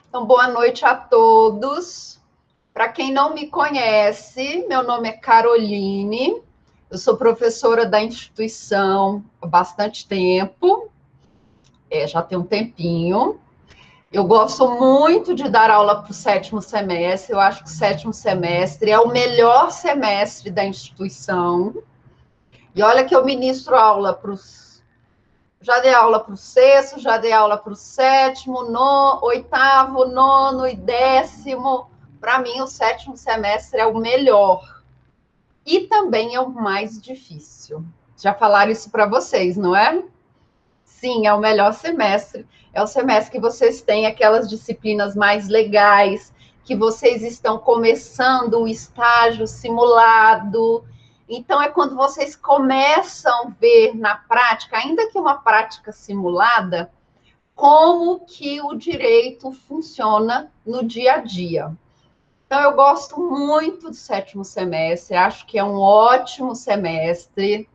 Então, boa noite a todos. Para quem não me conhece, meu nome é Caroline, eu sou professora da instituição há bastante tempo, já tem um tempinho. Eu gosto muito de dar aula para o sétimo semestre, eu acho que o sétimo semestre é o melhor semestre da instituição. E olha que eu ministro aula para os. Já dei aula para o sexto, já dei aula para o sétimo, oitavo, nono e décimo. Para mim, o sétimo semestre é o melhor. E também é o mais difícil. Já falaram isso para vocês, não é? Sim, é o melhor semestre. É o semestre que vocês têm aquelas disciplinas mais legais, que vocês estão começando o estágio simulado. Então, é quando vocês começam a ver na prática, ainda que uma prática simulada, como que o direito funciona no dia a dia. Então, eu gosto muito do sétimo semestre, acho que é um ótimo semestre.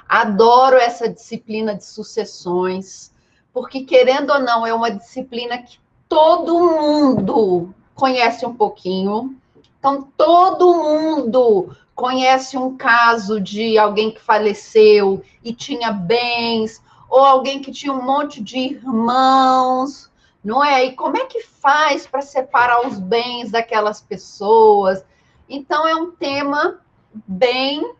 Adoro essa disciplina de sucessões, porque, querendo ou não, é uma disciplina que todo mundo conhece um pouquinho. Então, todo mundo conhece um caso de alguém que faleceu e tinha bens, ou alguém que tinha um monte de irmãos, não é? E como é que faz para separar os bens daquelas pessoas? Então, é um tema bem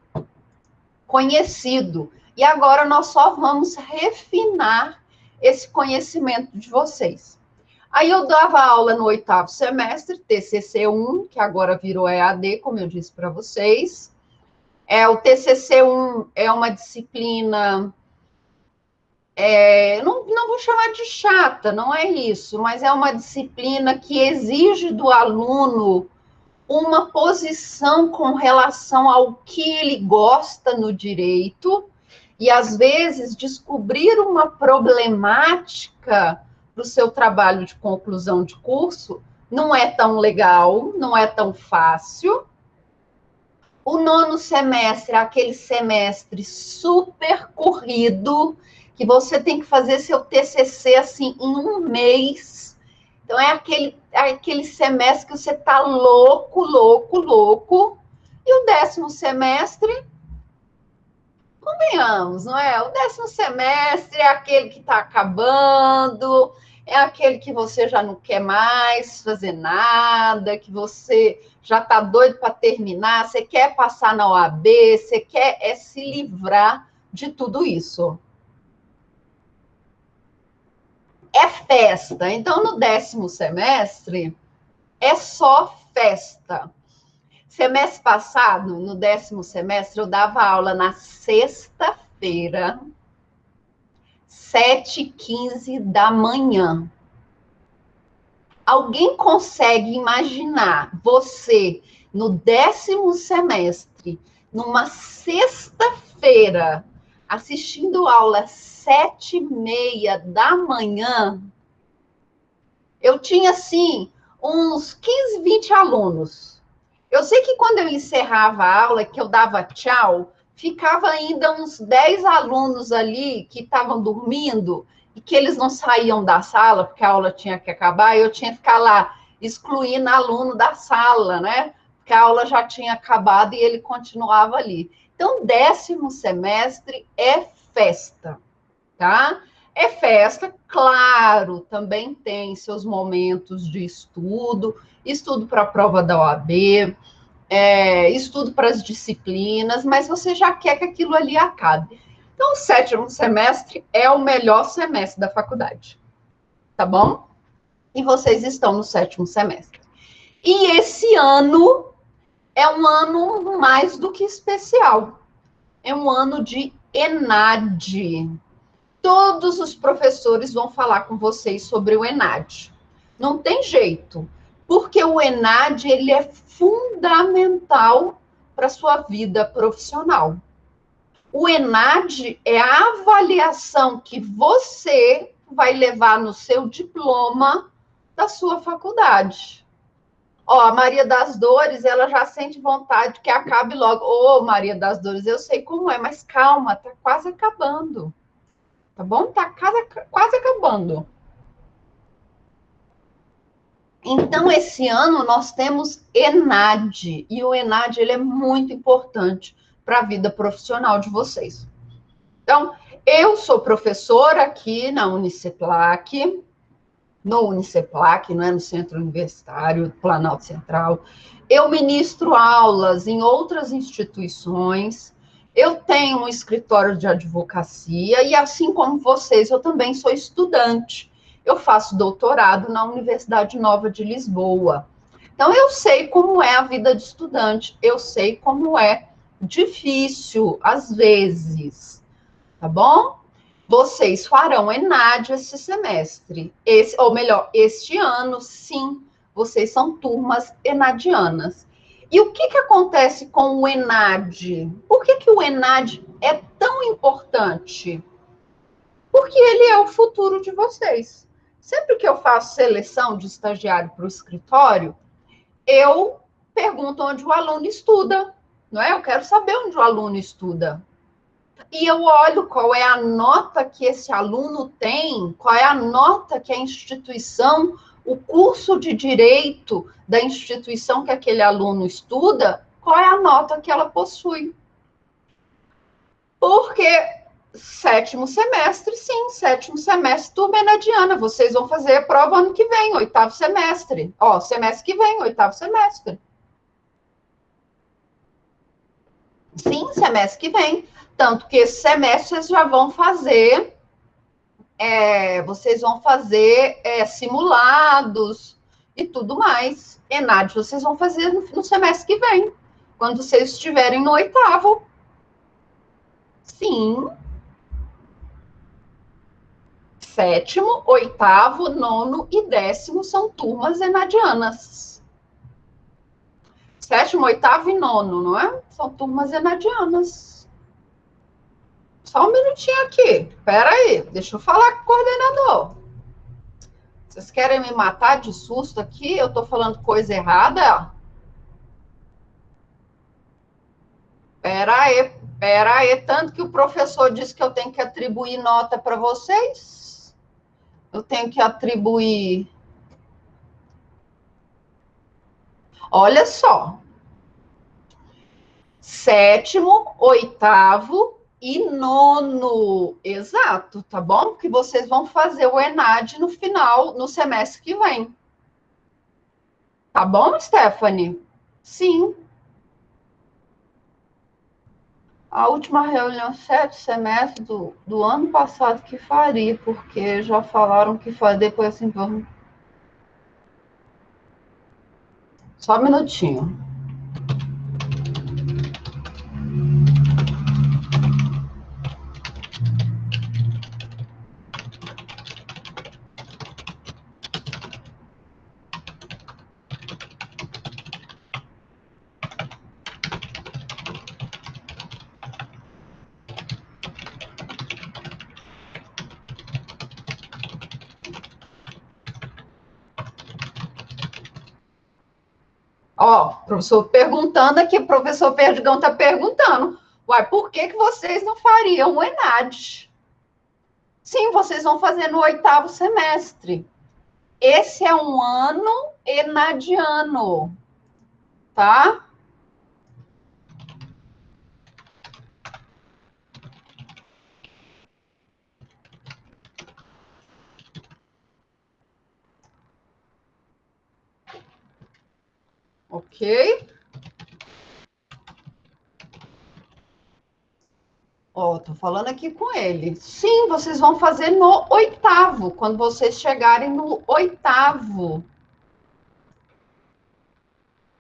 conhecido. E agora nós só vamos refinar esse conhecimento de vocês. Aí eu dava aula no oitavo semestre, TCC1, que agora virou EAD, como eu disse para vocês. O TCC1 é uma disciplina, não vou chamar de chata, não é isso, mas é uma disciplina que exige do aluno uma posição com relação ao que ele gosta no direito e, às vezes, descobrir uma problemática para o seu trabalho de conclusão de curso não é tão legal, não é tão fácil. O nono semestre é aquele semestre super corrido, que você tem que fazer seu TCC assim em um mês. Então, é aquele semestre que você está louco, louco, louco. E o décimo semestre, convenhamos, não é? O décimo semestre é aquele que está acabando, é aquele que você já não quer mais fazer nada, que você já está doido para terminar, você quer passar na OAB, você quer se livrar de tudo isso. É festa. Então, no décimo semestre, é só festa. Semestre passado, no décimo semestre, eu dava aula na sexta-feira, 7h15 da manhã. Alguém consegue imaginar você, no décimo semestre, numa sexta-feira, assistindo aula às 7h30 da manhã? Eu tinha, assim, uns 15, 20 alunos. Eu sei que quando eu encerrava a aula, que eu dava tchau, ficava ainda uns 10 alunos ali que estavam dormindo e que eles não saíam da sala, porque a aula tinha que acabar, e eu tinha que ficar lá excluindo aluno da sala, né? Porque a aula já tinha acabado e ele continuava ali. Então, décimo semestre é festa, tá? É festa, claro, também tem seus momentos de estudo, estudo para a prova da OAB, estudo para as disciplinas, mas você já quer que aquilo ali acabe. Então, o sétimo semestre é o melhor semestre da faculdade, tá bom? E vocês estão no sétimo semestre. E esse ano é um ano mais do que especial. É um ano de ENAD. Todos os professores vão falar com vocês sobre o ENAD. Não tem jeito, porque o ENAD ele é fundamental para a sua vida profissional. O ENAD é a avaliação que você vai levar no seu diploma da sua faculdade. Ó, a Maria das Dores, ela já sente vontade que acabe logo. Ô, Maria das Dores, eu sei como é, mas calma, tá quase acabando. Tá bom? Tá quase acabando. Então, esse ano nós temos ENAD, e o ENAD ele é muito importante para a vida profissional de vocês. Então, eu sou professora aqui na Uniceplac, no Uniceplac, não é no Centro Universitário Planalto Central. Eu ministro aulas em outras instituições. Eu tenho um escritório de advocacia e, assim como vocês, eu também sou estudante. Eu faço doutorado na Universidade Nova de Lisboa. Então, eu sei como é a vida de estudante, eu sei como é difícil, às vezes, tá bom? Vocês farão ENAD esse semestre, ou melhor, este ano, sim, vocês são turmas enadianas. E o que acontece com o ENAD? Por que o ENAD é tão importante? Porque ele é o futuro de vocês. Sempre que eu faço seleção de estagiário para o escritório, eu pergunto onde o aluno estuda, não é? Eu quero saber onde o aluno estuda. E eu olho qual é a nota que esse aluno tem, qual é a nota que a instituição, o curso de direito da instituição que aquele aluno estuda, qual é a nota que ela possui. Porque sétimo semestre, sim, sétimo semestre, turma enadiana, vocês vão fazer a prova ano que vem, oitavo semestre. Ó, semestre que vem, oitavo semestre. Sim, semestre que vem. Tanto que esse semestre vocês já vão fazer vocês vão fazer simulados e tudo mais. ENAD, vocês vão fazer no semestre que vem, quando vocês estiverem no oitavo. Sim. Sétimo, oitavo, nono e décimo são turmas enadianas. Sétimo, oitavo e nono, não é? São turmas enadianas. Só um minutinho aqui. Espera aí, deixa eu falar com o coordenador. Vocês querem me matar de susto aqui? Eu tô falando coisa errada? Pera aí, tanto que o professor disse que eu tenho que atribuir nota para vocês? Eu tenho que atribuir. Olha só. Sétimo, oitavo e nono. Exato, tá bom? Porque vocês vão fazer o ENAD no final, no semestre que vem. Tá bom, Stephanie? Sim. A última reunião, 7 semestres do ano passado que faria, porque já falaram que faria depois assim, vamos. Só um minutinho. Ó, professor perguntando aqui, professor Perdigão está perguntando. Uai, por que vocês não fariam o ENAD? Sim, vocês vão fazer no oitavo semestre. Esse é um ano enadiano, tá? Ok? Ó, tô falando aqui com ele. Sim, vocês vão fazer no oitavo, quando vocês chegarem no oitavo.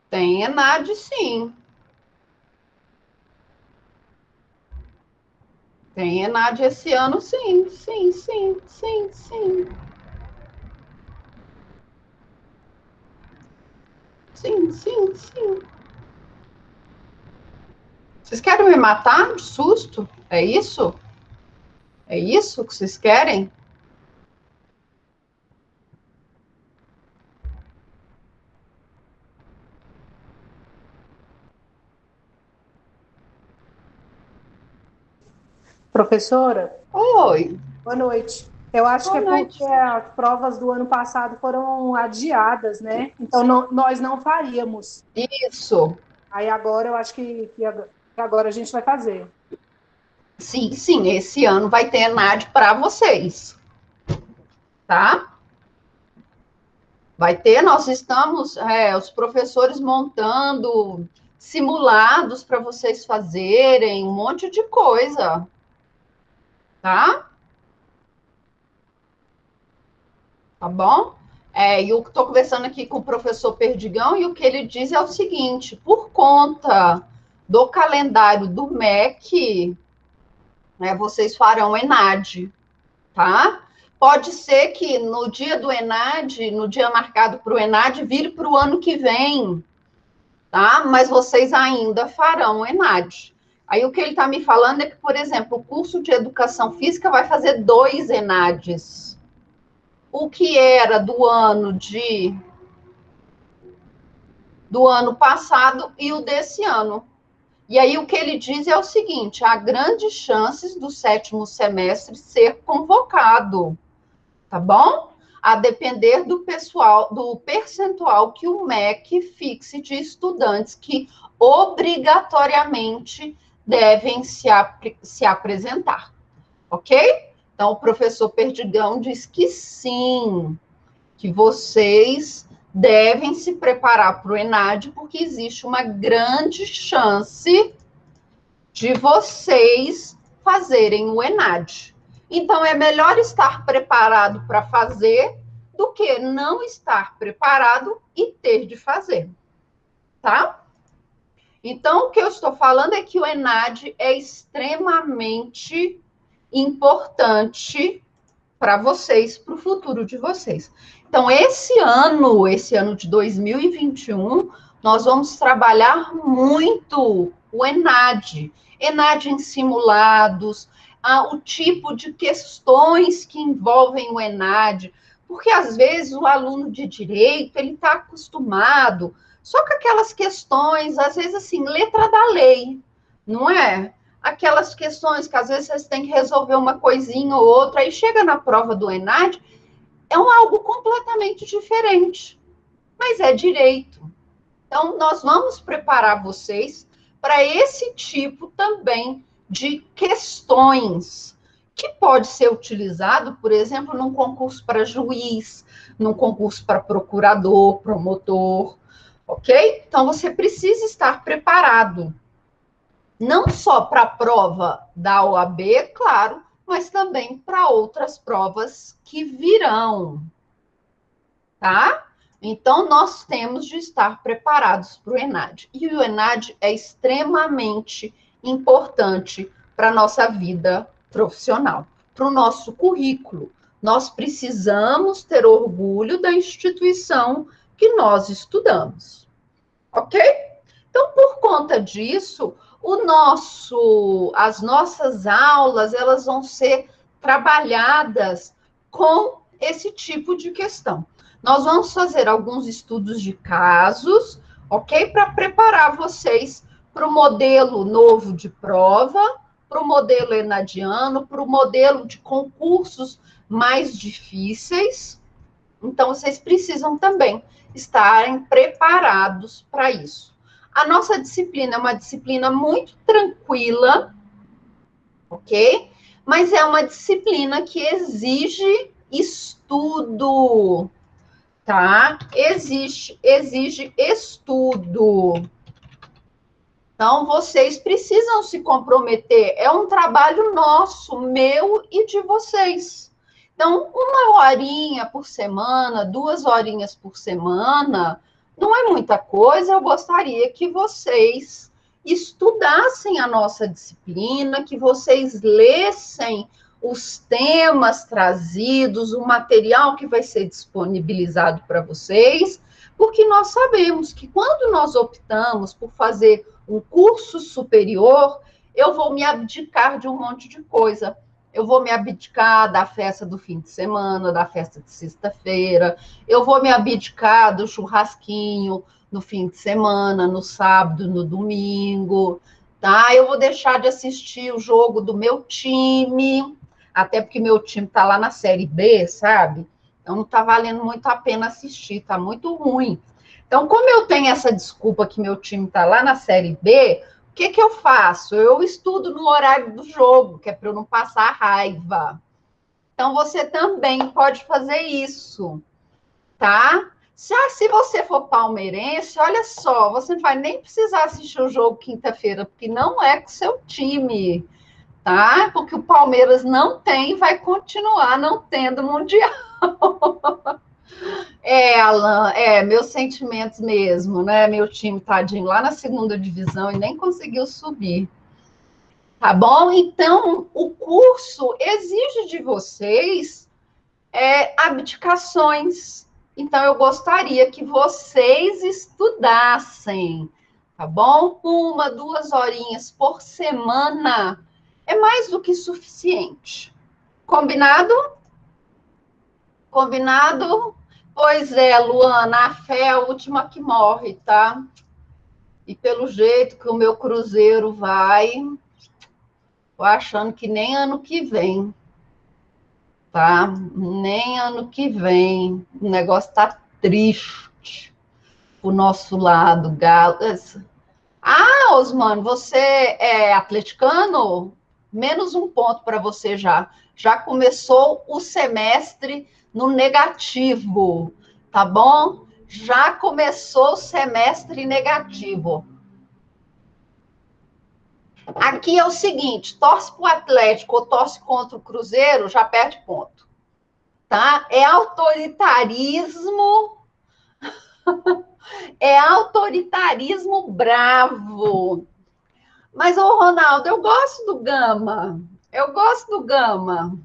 Tem ENAD, sim. Tem ENAD esse ano, sim, sim, sim, sim, sim. Sim, sim, sim. Vocês querem me matar de susto? É isso? É isso que vocês querem? Professora, Oi. boa noite. Eu acho que Boa é porque noite. as provas do ano passado foram adiadas, né? Então nós não faríamos. Isso. Aí agora eu acho que agora a gente vai fazer. Sim, sim, esse ano vai ter ENAD para vocês, tá? Vai ter, nós estamos, os professores montando simulados para vocês fazerem, um monte de coisa, tá? Tá bom? E eu estou conversando aqui com o professor Perdigão e o que ele diz é o seguinte: por conta do calendário do MEC, né, vocês farão ENAD, tá? Pode ser que no dia do ENAD, no dia marcado para o ENAD, vire para o ano que vem, tá? Mas vocês ainda farão o ENAD. Aí o que ele está me falando é que, por exemplo, o curso de Educação Física vai fazer 2 ENADs. O que era do ano passado e o desse ano. E aí o que ele diz é o seguinte: há grandes chances do 7º semestre ser convocado, tá bom? A depender do percentual que o MEC fixe de estudantes que obrigatoriamente devem se apresentar, ok? Então, o professor Perdigão diz que sim, que vocês devem se preparar para o ENAD, porque existe uma grande chance de vocês fazerem o ENAD. Então, é melhor estar preparado para fazer do que não estar preparado e ter de fazer, tá? Então, o que eu estou falando é que o ENAD é extremamente importante para vocês, para o futuro de vocês. Então, esse ano de 2021, nós vamos trabalhar muito o ENAD. ENAD em simulados, o tipo de questões que envolvem o ENAD, porque às vezes o aluno de direito, ele está acostumado só com aquelas questões, às vezes assim, letra da lei, não é? Aquelas questões que às vezes vocês têm que resolver uma coisinha ou outra, aí chega na prova do ENAD, é algo completamente diferente, mas é direito. Então, nós vamos preparar vocês para esse tipo também de questões, que pode ser utilizado, por exemplo, num concurso para juiz, num concurso para procurador, promotor, ok? Então, você precisa estar preparado não só para a prova da OAB, claro, mas também para outras provas que virão, tá? Então, nós temos de estar preparados para o ENAD. E o ENAD é extremamente importante para a nossa vida profissional, para o nosso currículo. Nós precisamos ter orgulho da instituição que nós estudamos, ok? Então, por conta disso, as nossas aulas, elas vão ser trabalhadas com esse tipo de questão. Nós vamos fazer alguns estudos de casos, ok? Para preparar vocês para o modelo novo de prova, para o modelo enadiano, para o modelo de concursos mais difíceis. Então, vocês precisam também estarem preparados para isso. A nossa disciplina é uma disciplina muito tranquila, ok? Mas é uma disciplina que exige estudo, tá? Exige estudo. Então, vocês precisam se comprometer. É um trabalho nosso, meu e de vocês. Então, 1 horinha por semana, 2 horinhas por semana, não é muita coisa. Eu gostaria que vocês estudassem a nossa disciplina, que vocês lessem os temas trazidos, o material que vai ser disponibilizado para vocês, porque nós sabemos que quando nós optamos por fazer um curso superior, eu vou me abdicar de um monte de coisa. Eu vou me abdicar da festa do fim de semana, da festa de sexta-feira, eu vou me abdicar do churrasquinho no fim de semana, no sábado, no domingo, tá? Eu vou deixar de assistir o jogo do meu time, até porque meu time está lá na Série B, sabe? Então não está valendo muito a pena assistir, está muito ruim. Então, como eu tenho essa desculpa que meu time está lá na Série B, o que, que eu faço? Eu estudo no horário do jogo, que é para eu não passar raiva. Então, você também pode fazer isso, tá? Se você for palmeirense, olha só, você não vai nem precisar assistir o jogo quinta-feira, porque não é com o seu time, tá? Porque o Palmeiras não tem e vai continuar não tendo Mundial. Alan, meus sentimentos mesmo, né? Meu time tadinho lá na segunda divisão e nem conseguiu subir. Tá bom? Então, o curso exige de vocês abdicações. Então, eu gostaria que vocês estudassem, tá bom? 1, 2 horinhas por semana é mais do que suficiente. Combinado? Combinado? Pois é, Luana, a fé é a última que morre, tá? E pelo jeito que o meu cruzeiro vai, tô achando que nem ano que vem, tá? Nem ano que vem. O negócio tá triste pro nosso lado, Galo. Ah, Osmano, você é atleticano? Menos um ponto para você já. Já começou o semestre no negativo, tá bom? Já começou o semestre negativo. Aqui é o seguinte, torce para o Atlético ou torce contra o Cruzeiro, já perde ponto, tá? É autoritarismo bravo. Mas, ô Ronaldo, eu gosto do Gama. Eu gosto do Gama.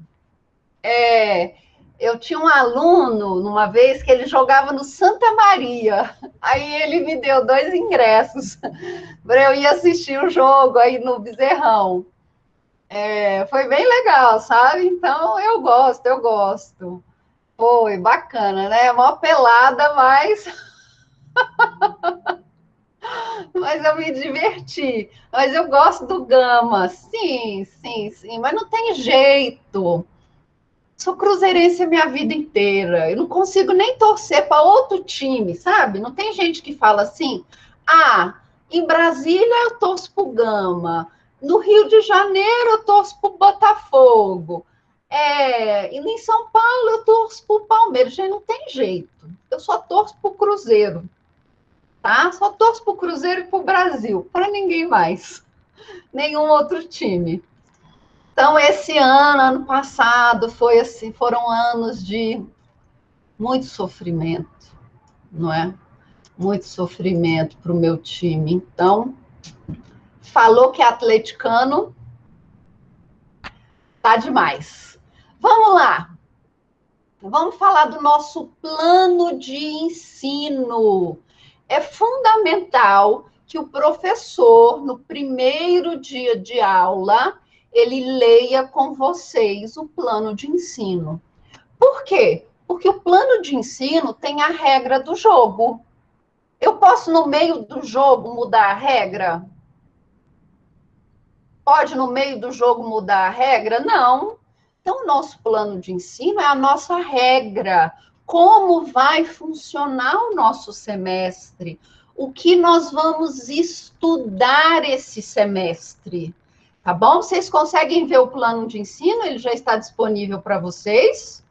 Eu tinha um aluno, numa vez, que ele jogava no Santa Maria. Aí ele me deu 2 ingressos para eu ir assistir o jogo aí no Bezerrão. Foi bem legal, sabe? Então, eu gosto. Foi bacana, né? Mó pelada, mas eu me diverti. Mas eu gosto do Gama, sim, mas não tem jeito. Sou cruzeirense a minha vida inteira. Eu não consigo nem torcer para outro time, sabe? Não tem gente que fala assim: ah, em Brasília eu torço para o Gama, no Rio de Janeiro eu torço para o Botafogo, e em São Paulo eu torço para o Palmeiras. Gente, não tem jeito. Eu só torço para o Cruzeiro, tá? Só torço para o Cruzeiro e para o Brasil, para ninguém mais, nenhum outro time. Então, esse ano passado, foi assim, foram anos de muito sofrimento, não é? Muito sofrimento para o meu time. Então, falou que é atleticano, tá demais. Vamos lá. Vamos falar do nosso plano de ensino. É fundamental que o professor, no primeiro dia de aula, ele leia com vocês o plano de ensino. Por quê? Porque o plano de ensino tem a regra do jogo. Eu posso, no meio do jogo, mudar a regra? Pode, no meio do jogo, mudar a regra? Não. Então, o nosso plano de ensino é a nossa regra. Como vai funcionar o nosso semestre? O que nós vamos estudar esse semestre? Tá bom? Vocês conseguem ver o plano de ensino? Ele já está disponível para vocês?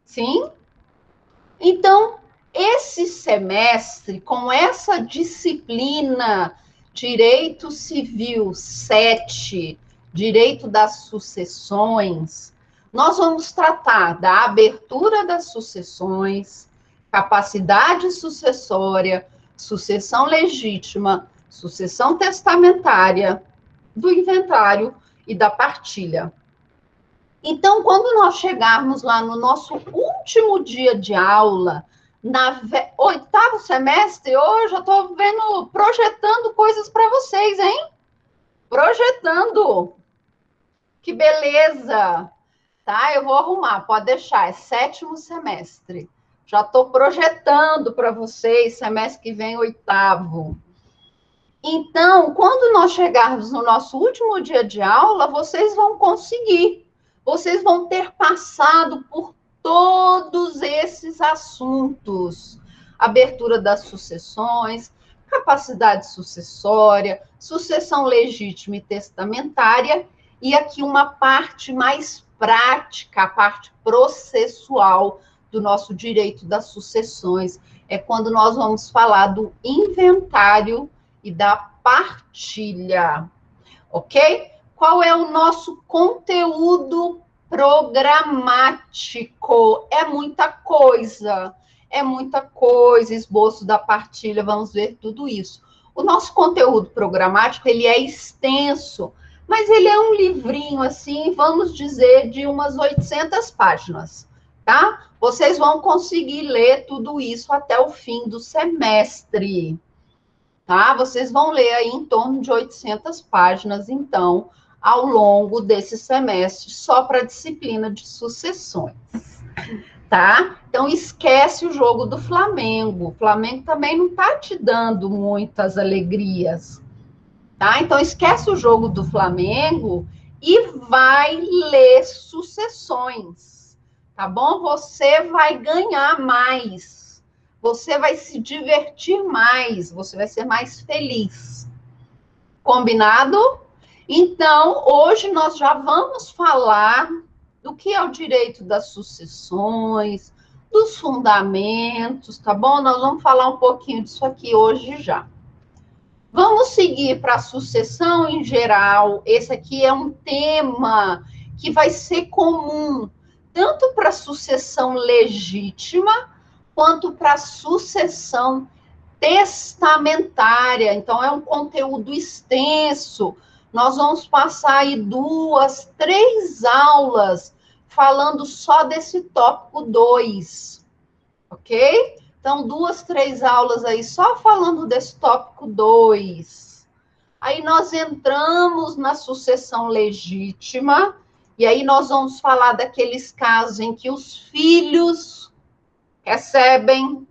Sim? Então, esse semestre, com essa disciplina Direito Civil 7, Direito das Sucessões, nós vamos tratar da abertura das sucessões, capacidade sucessória, sucessão legítima, sucessão testamentária, do inventário e da partilha. Então, quando nós chegarmos lá no nosso último dia de aula, na 8º semestre, hoje eu estou vendo, projetando coisas para vocês, hein? Projetando. Que beleza! Tá? Eu vou arrumar, pode deixar, é 7º semestre. Já estou projetando para vocês, semestre que vem, 8º. Então, quando nós chegarmos no nosso último dia de aula, vocês vão conseguir. Vocês vão ter passado por todos esses assuntos. Abertura das sucessões, capacidade sucessória, sucessão legítima e testamentária, e aqui uma parte mais prática, a parte processual do nosso direito das sucessões. É quando nós vamos falar do inventário e da partilha, ok? Qual é o nosso conteúdo programático? É muita coisa, esboço da partilha, vamos ver tudo isso. O nosso conteúdo programático, ele é extenso, mas ele é um livrinho, assim, vamos dizer, de umas 800 páginas, tá? Vocês vão conseguir ler tudo isso até o fim do semestre, tá? Vocês vão ler aí em torno de 800 páginas, então, ao longo desse semestre, só para a disciplina de sucessões, tá? Então, esquece o jogo do Flamengo. O Flamengo também não está te dando muitas alegrias, tá? Então, esquece o jogo do Flamengo e vai ler sucessões, tá bom? Você vai ganhar mais. Você vai se divertir mais, você vai ser mais feliz. Combinado? Então, hoje nós já vamos falar do que é o direito das sucessões, dos fundamentos, tá bom? Nós vamos falar um pouquinho disso aqui hoje já. Vamos seguir para a sucessão em geral. Esse aqui é um tema que vai ser comum tanto para a sucessão legítima quanto para a sucessão testamentária. Então, é um conteúdo extenso. Nós vamos passar aí 2, 3 aulas falando só desse tópico 2, ok? Então, 2, 3 aulas aí só falando desse tópico 2. Aí nós entramos na sucessão legítima, e aí nós vamos falar daqueles casos em que os filhos recebem,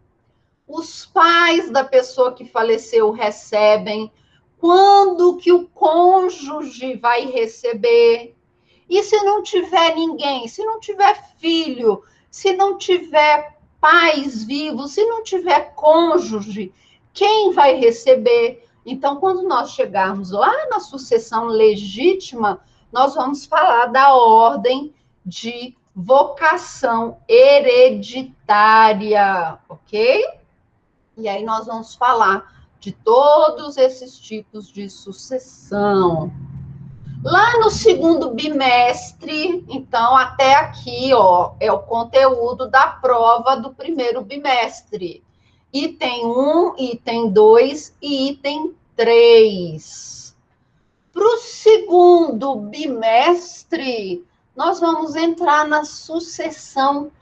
os pais da pessoa que faleceu recebem, quando que o cônjuge vai receber, e se não tiver ninguém, se não tiver filho, se não tiver pais vivos, se não tiver cônjuge, quem vai receber? Então, quando nós chegarmos lá na sucessão legítima, nós vamos falar da ordem de vocação hereditária, ok? E aí nós vamos falar de todos esses tipos de sucessão. Lá no segundo bimestre, então, até aqui, ó, é o conteúdo da prova do primeiro bimestre. Item 1, item 2 e item 3. Para o segundo bimestre, nós vamos entrar na sucessão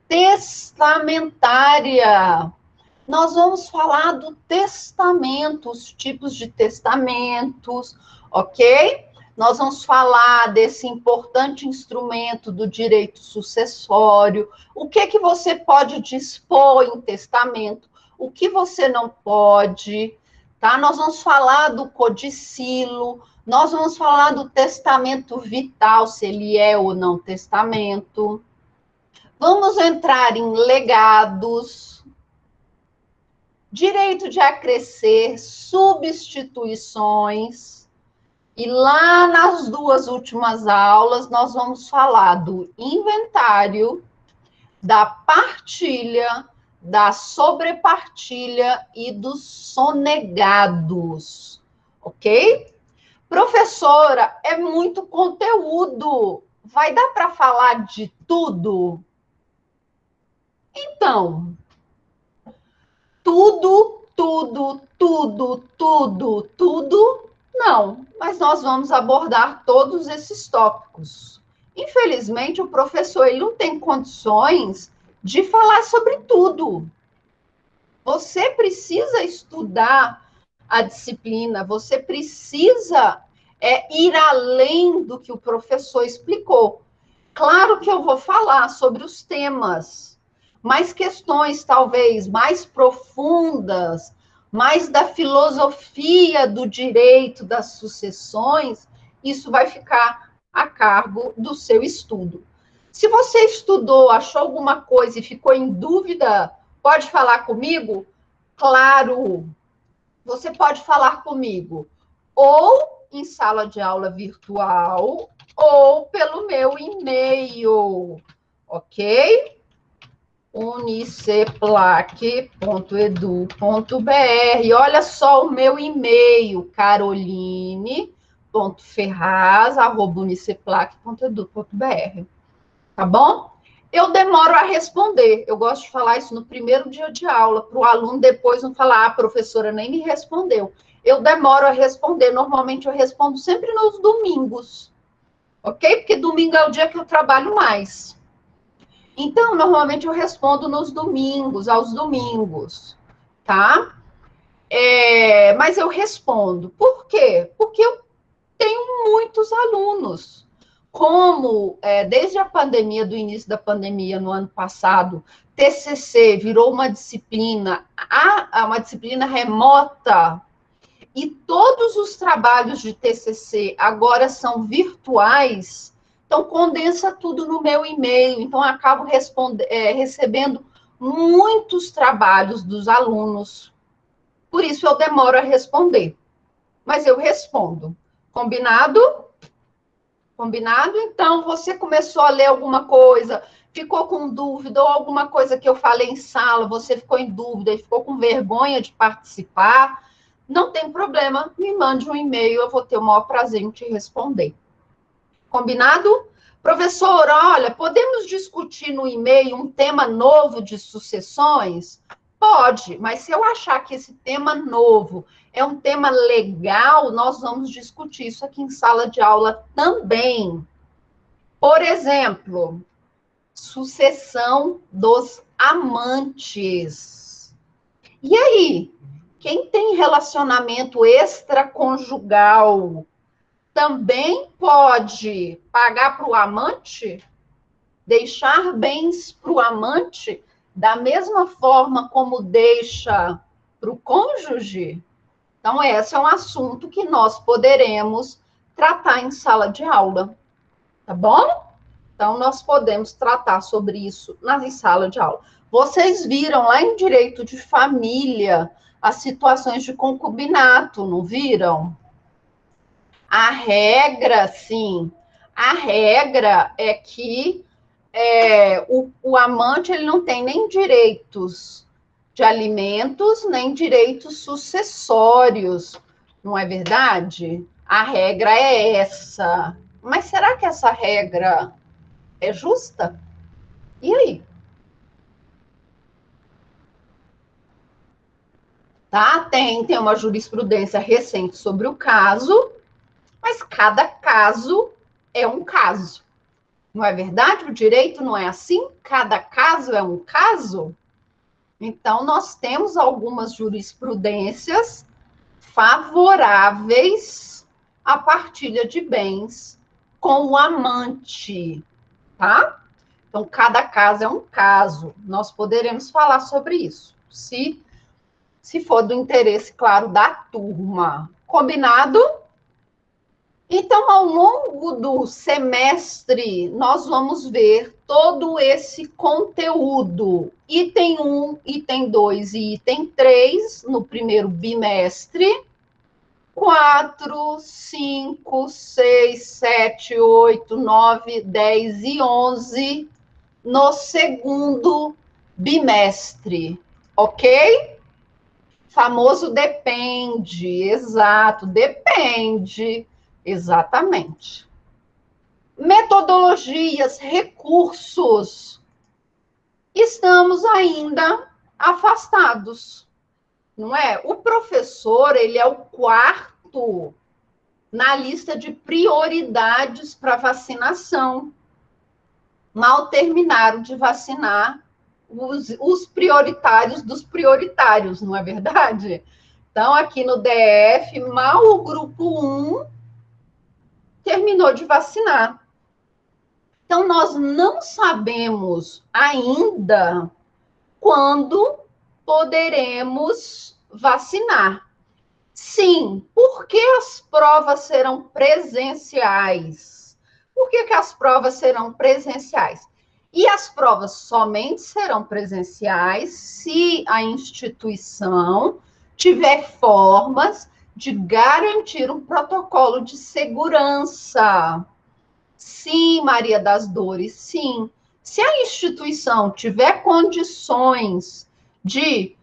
testamentária. Nós vamos falar do testamento, os tipos de testamentos, ok? Nós vamos falar desse importante instrumento do direito sucessório, o que que você pode dispor em testamento, o que você não pode, tá? Nós vamos falar do codicilo, nós vamos falar do testamento vital, se ele é ou não testamento. Vamos entrar em legados, direito de acrescer, substituições. E lá nas 2 últimas aulas, nós vamos falar do inventário, da partilha, da sobrepartilha e dos sonegados, ok? Professora, é muito conteúdo. Vai dar para falar de tudo? Então, tudo, não, mas nós vamos abordar todos esses tópicos. Infelizmente, o professor ele não tem condições de falar sobre tudo. Você precisa estudar a disciplina, você precisa ir além do que o professor explicou. Claro que eu vou falar sobre os temas, mas questões talvez mais profundas, mais da filosofia do direito das sucessões, isso vai ficar a cargo do seu estudo. Se você estudou, achou alguma coisa e ficou em dúvida, pode falar comigo? Claro, você pode falar comigo ou em sala de aula virtual ou pelo meu e-mail, ok? uniceplac.edu.br. Olha só o meu e-mail, caroline.ferraz@uniceplac.edu.br. Tá bom? Eu demoro a responder. Eu gosto de falar isso no primeiro dia de aula, para o aluno depois não falar, a professora nem me respondeu. Eu demoro a responder. Normalmente eu respondo sempre nos domingos, ok? Porque domingo é o dia que eu trabalho mais. Então, normalmente eu respondo nos domingos, aos domingos, tá? Mas eu respondo. Por quê? Porque eu tenho muitos alunos. Como, desde a pandemia, do início da pandemia, no ano passado, TCC virou uma disciplina remota, e todos os trabalhos de TCC agora são virtuais, então condensa tudo no meu e-mail, então eu acabo recebendo muitos trabalhos dos alunos, por isso eu demoro a responder, mas eu respondo. Combinado? Combinado? Então, você começou a ler alguma coisa, ficou com dúvida, ou alguma coisa que eu falei em sala, você ficou em dúvida e ficou com vergonha de participar, não tem problema, me mande um e-mail, eu vou ter o maior prazer em te responder. Combinado? Professor, olha, podemos discutir no e-mail um tema novo de sucessões? Pode, mas se eu achar que esse tema novo é um tema legal, nós vamos discutir isso aqui em sala de aula também. Por exemplo, sucessão dos amantes. E aí, quem tem relacionamento extraconjugal também pode pagar para o amante? Deixar bens para o amante da mesma forma como deixa para o cônjuge? Então, esse é um assunto que nós poderemos tratar em sala de aula, tá bom? Então, nós podemos tratar sobre isso na sala de aula. Vocês viram lá em direito de família as situações de concubinato, não viram? A regra, sim, a regra é que o amante ele não tem nem direitos de alimentos, nem direitos sucessórios, não é verdade? A regra é essa. Mas será que essa regra é justa? E aí? Tá? Tem uma jurisprudência recente sobre o caso, mas cada caso é um caso. Não é verdade? O direito não é assim? Cada caso é um caso? Então, nós temos algumas jurisprudências favoráveis à partilha de bens com o amante, tá? Então, cada caso é um caso. Nós poderemos falar sobre isso, se for do interesse, claro, da turma. Combinado? Então, ao longo do semestre, nós vamos ver todo esse conteúdo. Item 1, item 2 e item 3 no primeiro bimestre. 4, 5, 6, 7, 8, 9, 10 e 11 no segundo bimestre, ok? Famoso depende, exato, depende, exatamente. Metodologias, recursos, estamos ainda afastados, não é? O professor, ele é o quarto na lista de prioridades para vacinação. Mal terminaram de vacinar os prioritários dos prioritários, não é verdade? Então, aqui no DF, mal o grupo 1 terminou de vacinar. Então, nós não sabemos ainda quando poderemos vacinar. Sim, por que as provas serão presenciais? Por que as provas serão presenciais? E as provas somente serão presenciais se a instituição tiver formas de garantir um protocolo de segurança. Sim, Maria das Dores, sim. Se a instituição tiver condições de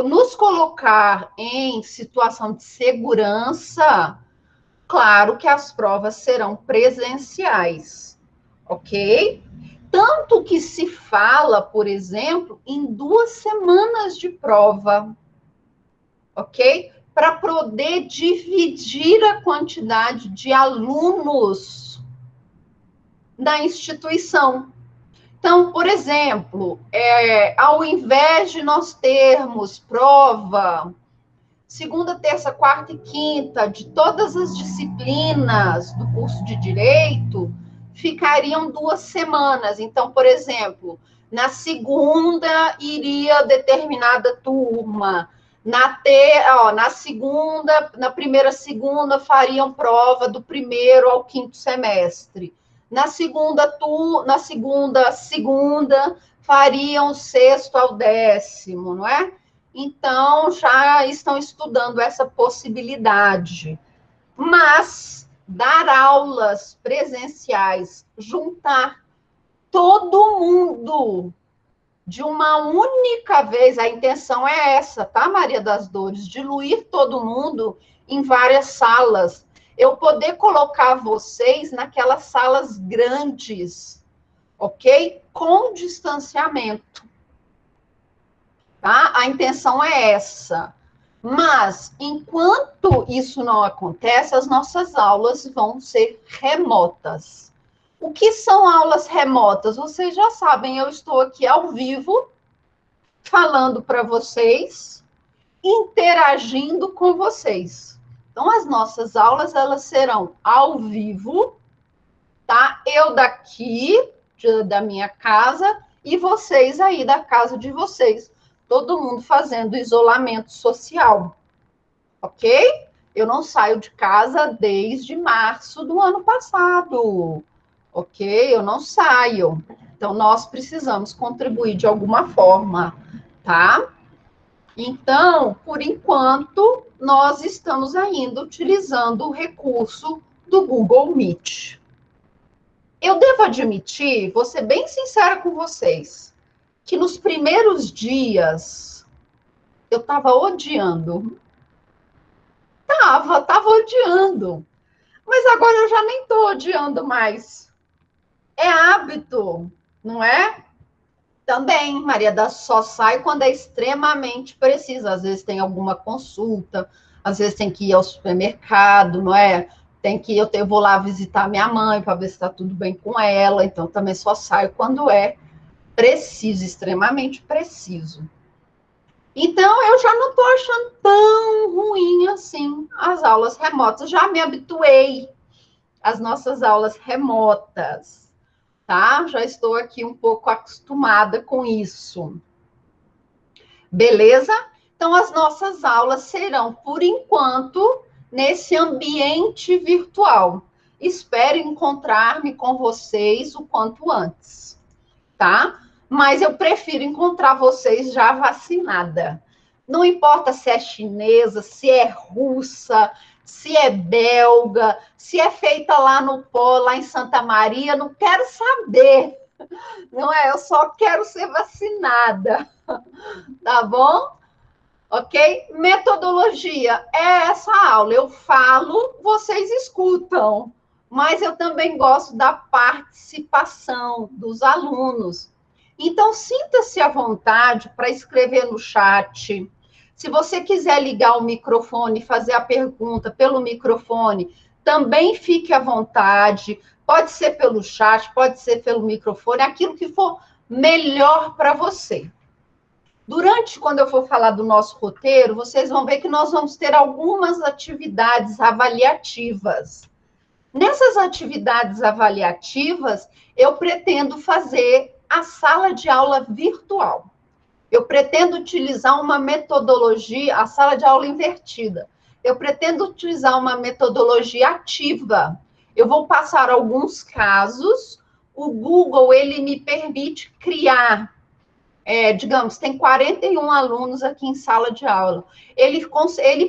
nos colocar em situação de segurança, claro que as provas serão presenciais, ok? Tanto que se fala, por exemplo, em 2 semanas de prova, ok? Para poder dividir a quantidade de alunos da instituição. Então, por exemplo, ao invés de nós termos prova segunda, terça, quarta e quinta de todas as disciplinas do curso de Direito, ficariam 2 semanas. Então, por exemplo, na segunda iria determinada turma, na segunda, na primeira segunda fariam prova do 1º ao 5º semestre. Na segunda segunda fariam 6º ao 10º, não é? Então, já estão estudando essa possibilidade. Mas dar aulas presenciais, juntar todo mundo de uma única vez, a intenção é essa, tá, Maria das Dores? Diluir todo mundo em várias salas. Eu poder colocar vocês naquelas salas grandes, ok? Com distanciamento. Tá? A intenção é essa. Mas, enquanto isso não acontece, as nossas aulas vão ser remotas. O que são aulas remotas? Vocês já sabem, eu estou aqui ao vivo, falando para vocês, interagindo com vocês. Então, as nossas aulas, elas serão ao vivo, tá? Eu daqui, da minha casa, e vocês aí da casa de vocês. Todo mundo fazendo isolamento social, ok? Eu não saio de casa desde março do ano passado, ok? Eu não saio. Então, nós precisamos contribuir de alguma forma, tá? Então, por enquanto, nós estamos ainda utilizando o recurso do Google Meet. Eu devo admitir, vou ser bem sincera com vocês, que nos primeiros dias eu estava odiando. Tava odiando. Mas agora eu já nem estou odiando mais. É hábito, não é? Também, Maria da só sai quando é extremamente precisa. Às vezes tem alguma consulta, às vezes tem que ir ao supermercado, não é? Eu vou lá visitar minha mãe para ver se está tudo bem com ela. Então, também só saio quando é preciso, extremamente preciso. Então, eu já não estou achando tão ruim assim as aulas remotas. Já me habituei às nossas aulas remotas, tá? Já estou aqui um pouco acostumada com isso. Beleza? Então, as nossas aulas serão, por enquanto, nesse ambiente virtual. Espero encontrar-me com vocês o quanto antes, tá? Mas eu prefiro encontrar vocês já vacinada. Não importa se é chinesa, se é russa, se é belga, se é feita lá no Pó, lá em Santa Maria, não quero saber. Não é? Eu só quero ser vacinada. Tá bom? Ok? Metodologia é essa aula. Eu falo, vocês escutam. Mas eu também gosto da participação dos alunos. Então, sinta-se à vontade para escrever no chat. Se você quiser ligar o microfone e fazer a pergunta pelo microfone, também fique à vontade. Pode ser pelo chat, pode ser pelo microfone, aquilo que for melhor para você. Quando eu for falar do nosso roteiro, vocês vão ver que nós vamos ter algumas atividades avaliativas. Nessas atividades avaliativas, eu pretendo fazer a sala de aula virtual. Eu pretendo utilizar uma metodologia, a sala de aula invertida. Eu pretendo utilizar uma metodologia ativa. Eu vou passar alguns casos. O Google, ele me permite criar, digamos, tem 41 alunos aqui em sala de aula. Ele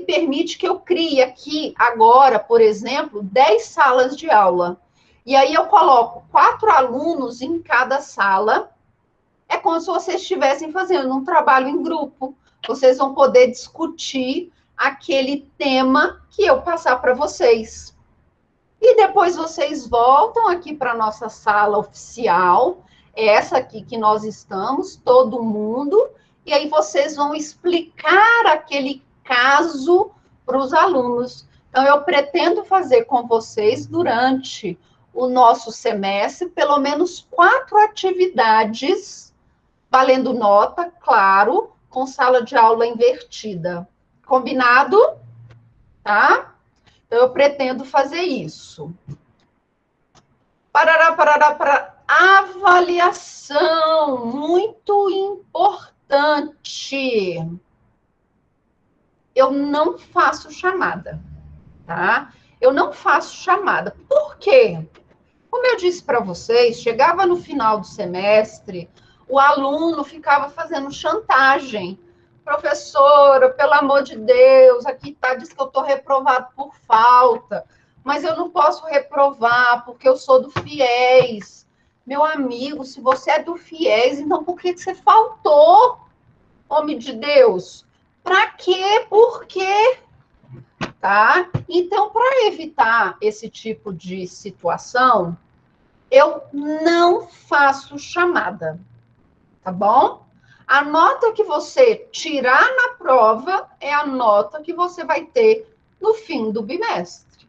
permite que eu crie aqui, agora, por exemplo, 10 salas de aula. E aí eu coloco 4 alunos em cada sala. É como se vocês estivessem fazendo um trabalho em grupo. Vocês vão poder discutir aquele tema que eu passar para vocês. E depois vocês voltam aqui para a nossa sala oficial, essa aqui que nós estamos, todo mundo, e aí vocês vão explicar aquele caso para os alunos. Então, eu pretendo fazer com vocês, durante o nosso semestre, pelo menos 4 atividades, valendo nota, claro, com sala de aula invertida. Combinado? Tá? Então, eu pretendo fazer isso. Para avaliação, muito importante. Eu não faço chamada, tá? Eu não faço chamada. Por quê? Como eu disse para vocês, chegava no final do semestre, o aluno ficava fazendo chantagem. Professora, pelo amor de Deus, aqui tá, diz que eu estou reprovado por falta, mas eu não posso reprovar porque eu sou do FIES. Meu amigo, se você é do FIES, então por que você faltou? Homem de Deus. Para quê? Por quê? Tá? Então, para evitar esse tipo de situação, eu não faço chamada, tá bom? A nota que você tirar na prova é a nota que você vai ter no fim do bimestre,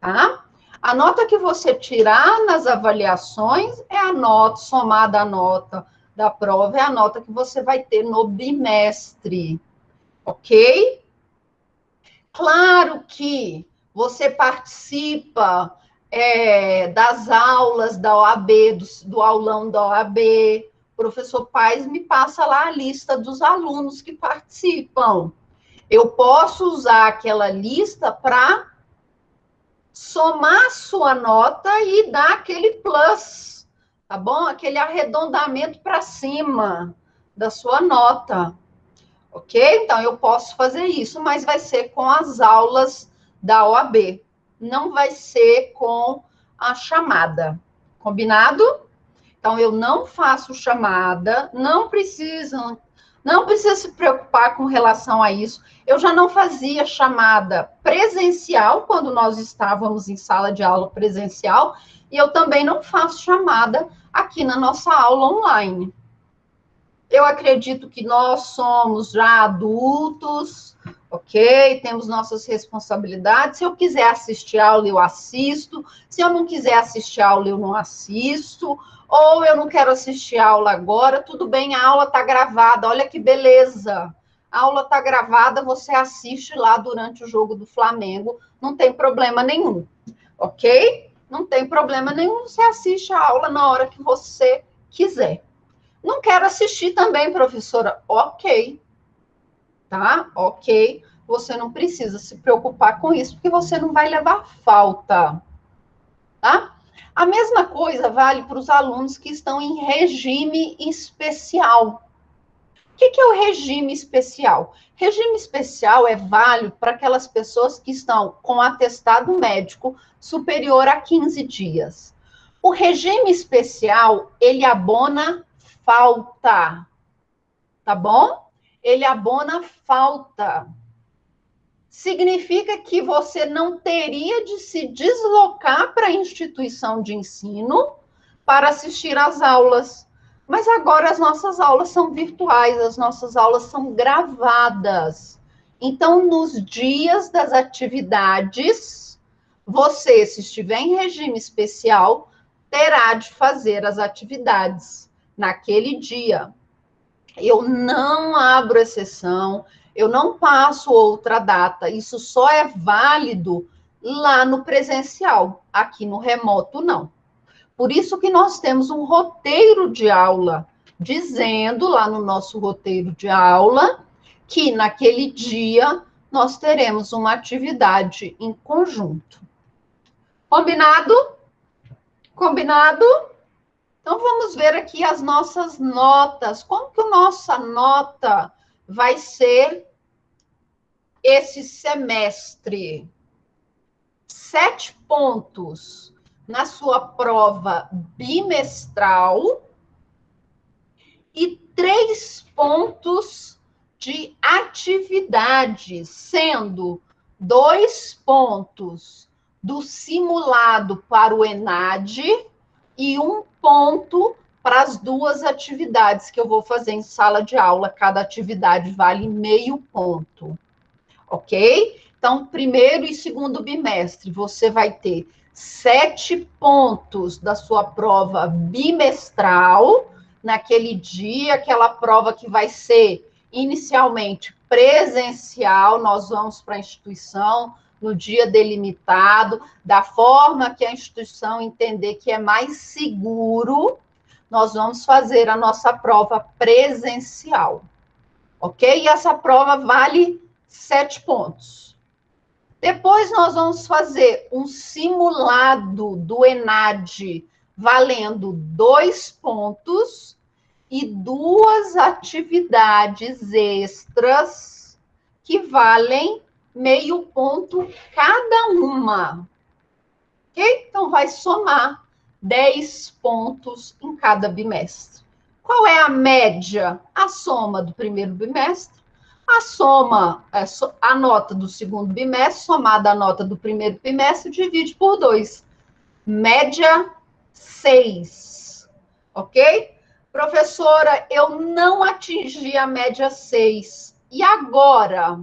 tá? A nota que você tirar nas avaliações é a nota, somada à nota da prova, é a nota que você vai ter no bimestre, ok? Claro que você participa das aulas da OAB, do aulão da OAB. O professor Paes me passa lá a lista dos alunos que participam. Eu posso usar aquela lista para somar a sua nota e dar aquele plus, tá bom? Aquele arredondamento para cima da sua nota. Ok? Então, eu posso fazer isso, mas vai ser com as aulas da OAB. Não vai ser com a chamada. Combinado? Então, eu não faço chamada, não precisa se preocupar com relação a isso. Eu já não fazia chamada presencial, quando nós estávamos em sala de aula presencial, e eu também não faço chamada aqui na nossa aula online. Eu acredito que nós somos já adultos, ok? Temos nossas responsabilidades. Se eu quiser assistir aula, eu assisto. Se eu não quiser assistir aula, eu não assisto. Ou eu não quero assistir aula agora, tudo bem, a aula está gravada. Olha que beleza. A aula está gravada, você assiste lá durante o jogo do Flamengo. Não tem problema nenhum, ok? Não tem problema nenhum, você assiste a aula na hora que você quiser. Não quero assistir também, professora. Ok. Tá? Ok. Você não precisa se preocupar com isso, porque você não vai levar falta. Tá? A mesma coisa vale para os alunos que estão em regime especial. O que é o regime especial? Regime especial é válido para aquelas pessoas que estão com atestado médico superior a 15 dias. O regime especial, ele abona falta, tá bom? Ele abona falta. Significa que você não teria de se deslocar para a instituição de ensino para assistir às aulas. Mas agora as nossas aulas são virtuais, as nossas aulas são gravadas. Então, nos dias das atividades, você, se estiver em regime especial, terá de fazer as atividades naquele dia. Eu não abro exceção, eu não passo outra data. Isso só é válido lá no presencial, aqui no remoto não. Por isso que nós temos um roteiro de aula dizendo lá no nosso roteiro de aula que naquele dia nós teremos uma atividade em conjunto. Combinado? Combinado? Então, vamos ver aqui as nossas notas. Como que a nossa nota vai ser esse semestre? 7 pontos na sua prova bimestral e 3 pontos de atividades, sendo 2 pontos do simulado para o ENAD e 1 ponto para as 2 atividades que eu vou fazer em sala de aula. Cada atividade vale meio ponto, ok? Então, primeiro e segundo bimestre, você vai ter 7 pontos da sua prova bimestral, naquele dia, aquela prova que vai ser inicialmente presencial, nós vamos para a instituição no dia delimitado, da forma que a instituição entender que é mais seguro, nós vamos fazer a nossa prova presencial, ok? E essa prova vale 7 pontos. Depois nós vamos fazer um simulado do ENAD valendo 2 pontos e 2 atividades extras que valem meio ponto cada uma. Ok? Então, vai somar 10 pontos em cada bimestre. Qual é a média? A soma do primeiro bimestre, a soma, a nota do segundo bimestre, somada à nota do primeiro bimestre, divide por 2. Média 6. Ok? Professora, eu não atingi a média 6. E agora?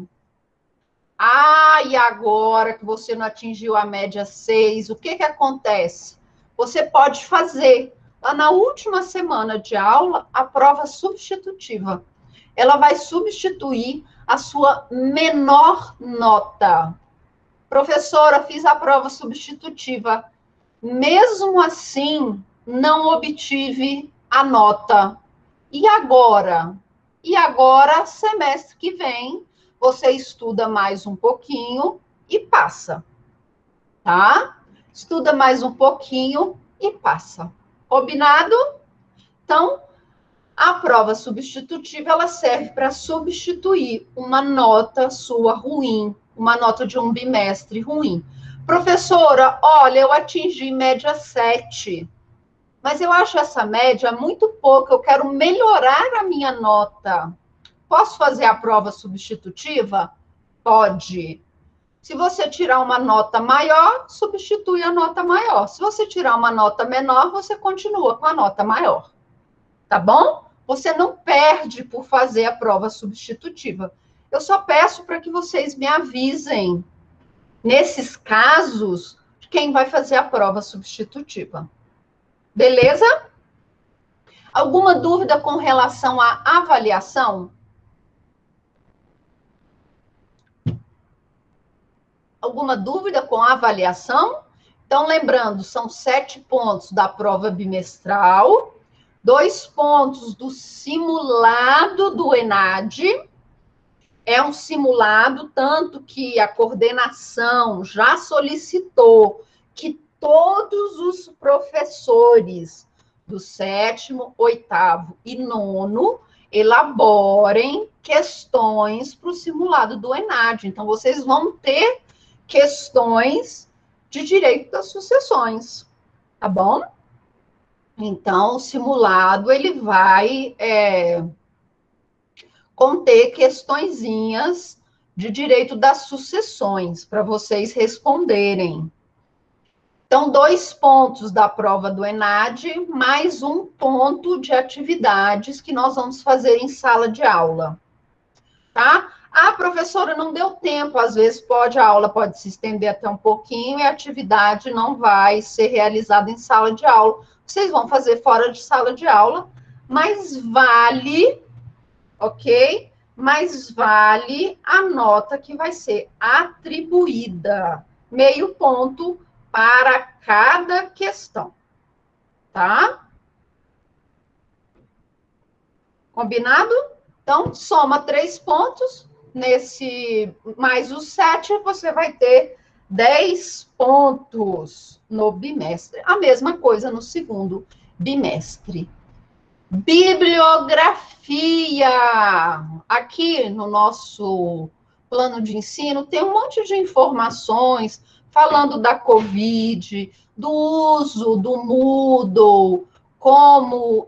E agora que você não atingiu a média 6, o que acontece? Você pode fazer, lá na última semana de aula, a prova substitutiva. Ela vai substituir a sua menor nota. Professora, fiz a prova substitutiva. Mesmo assim, não obtive a nota. E agora? E agora, semestre que vem, você estuda mais um pouquinho e passa. Tá? Estuda mais um pouquinho e passa. Combinado? Então, a prova substitutiva, ela serve para substituir uma nota sua ruim, uma nota de um bimestre ruim. Professora, olha, eu atingi média 7, mas eu acho essa média muito pouca, eu quero melhorar a minha nota. Posso fazer a prova substitutiva? Pode. Se você tirar uma nota maior, substitui a nota maior. Se você tirar uma nota menor, você continua com a nota maior. Tá bom? Você não perde por fazer a prova substitutiva. Eu só peço para que vocês me avisem, nesses casos, quem vai fazer a prova substitutiva. Beleza? Alguma dúvida com relação à avaliação? Alguma dúvida com a avaliação? Então, lembrando, são 7 pontos da prova bimestral, 2 pontos do simulado do ENAD. É um simulado, tanto que a coordenação já solicitou que todos os professores do 7º, 8º e 9º elaborem questões para o simulado do ENAD. Então, vocês vão ter questões de direito das sucessões, tá bom? Então, o simulado, ele vai conter questõezinhas de direito das sucessões, para vocês responderem. Então, 2 pontos da prova do ENAD, mais 1 ponto de atividades que nós vamos fazer em sala de aula. Tá? Professora, não deu tempo, às vezes a aula pode se estender até um pouquinho e a atividade não vai ser realizada em sala de aula. Vocês vão fazer fora de sala de aula, mas vale, ok? Mas vale a nota que vai ser atribuída. Meio ponto para cada questão, tá? Combinado? Então, soma 3 pontos, nesse mais os 7, você vai ter 10 pontos no bimestre. A mesma coisa no segundo bimestre. Bibliografia. Aqui no nosso plano de ensino tem um monte de informações falando da Covid, do uso do Moodle como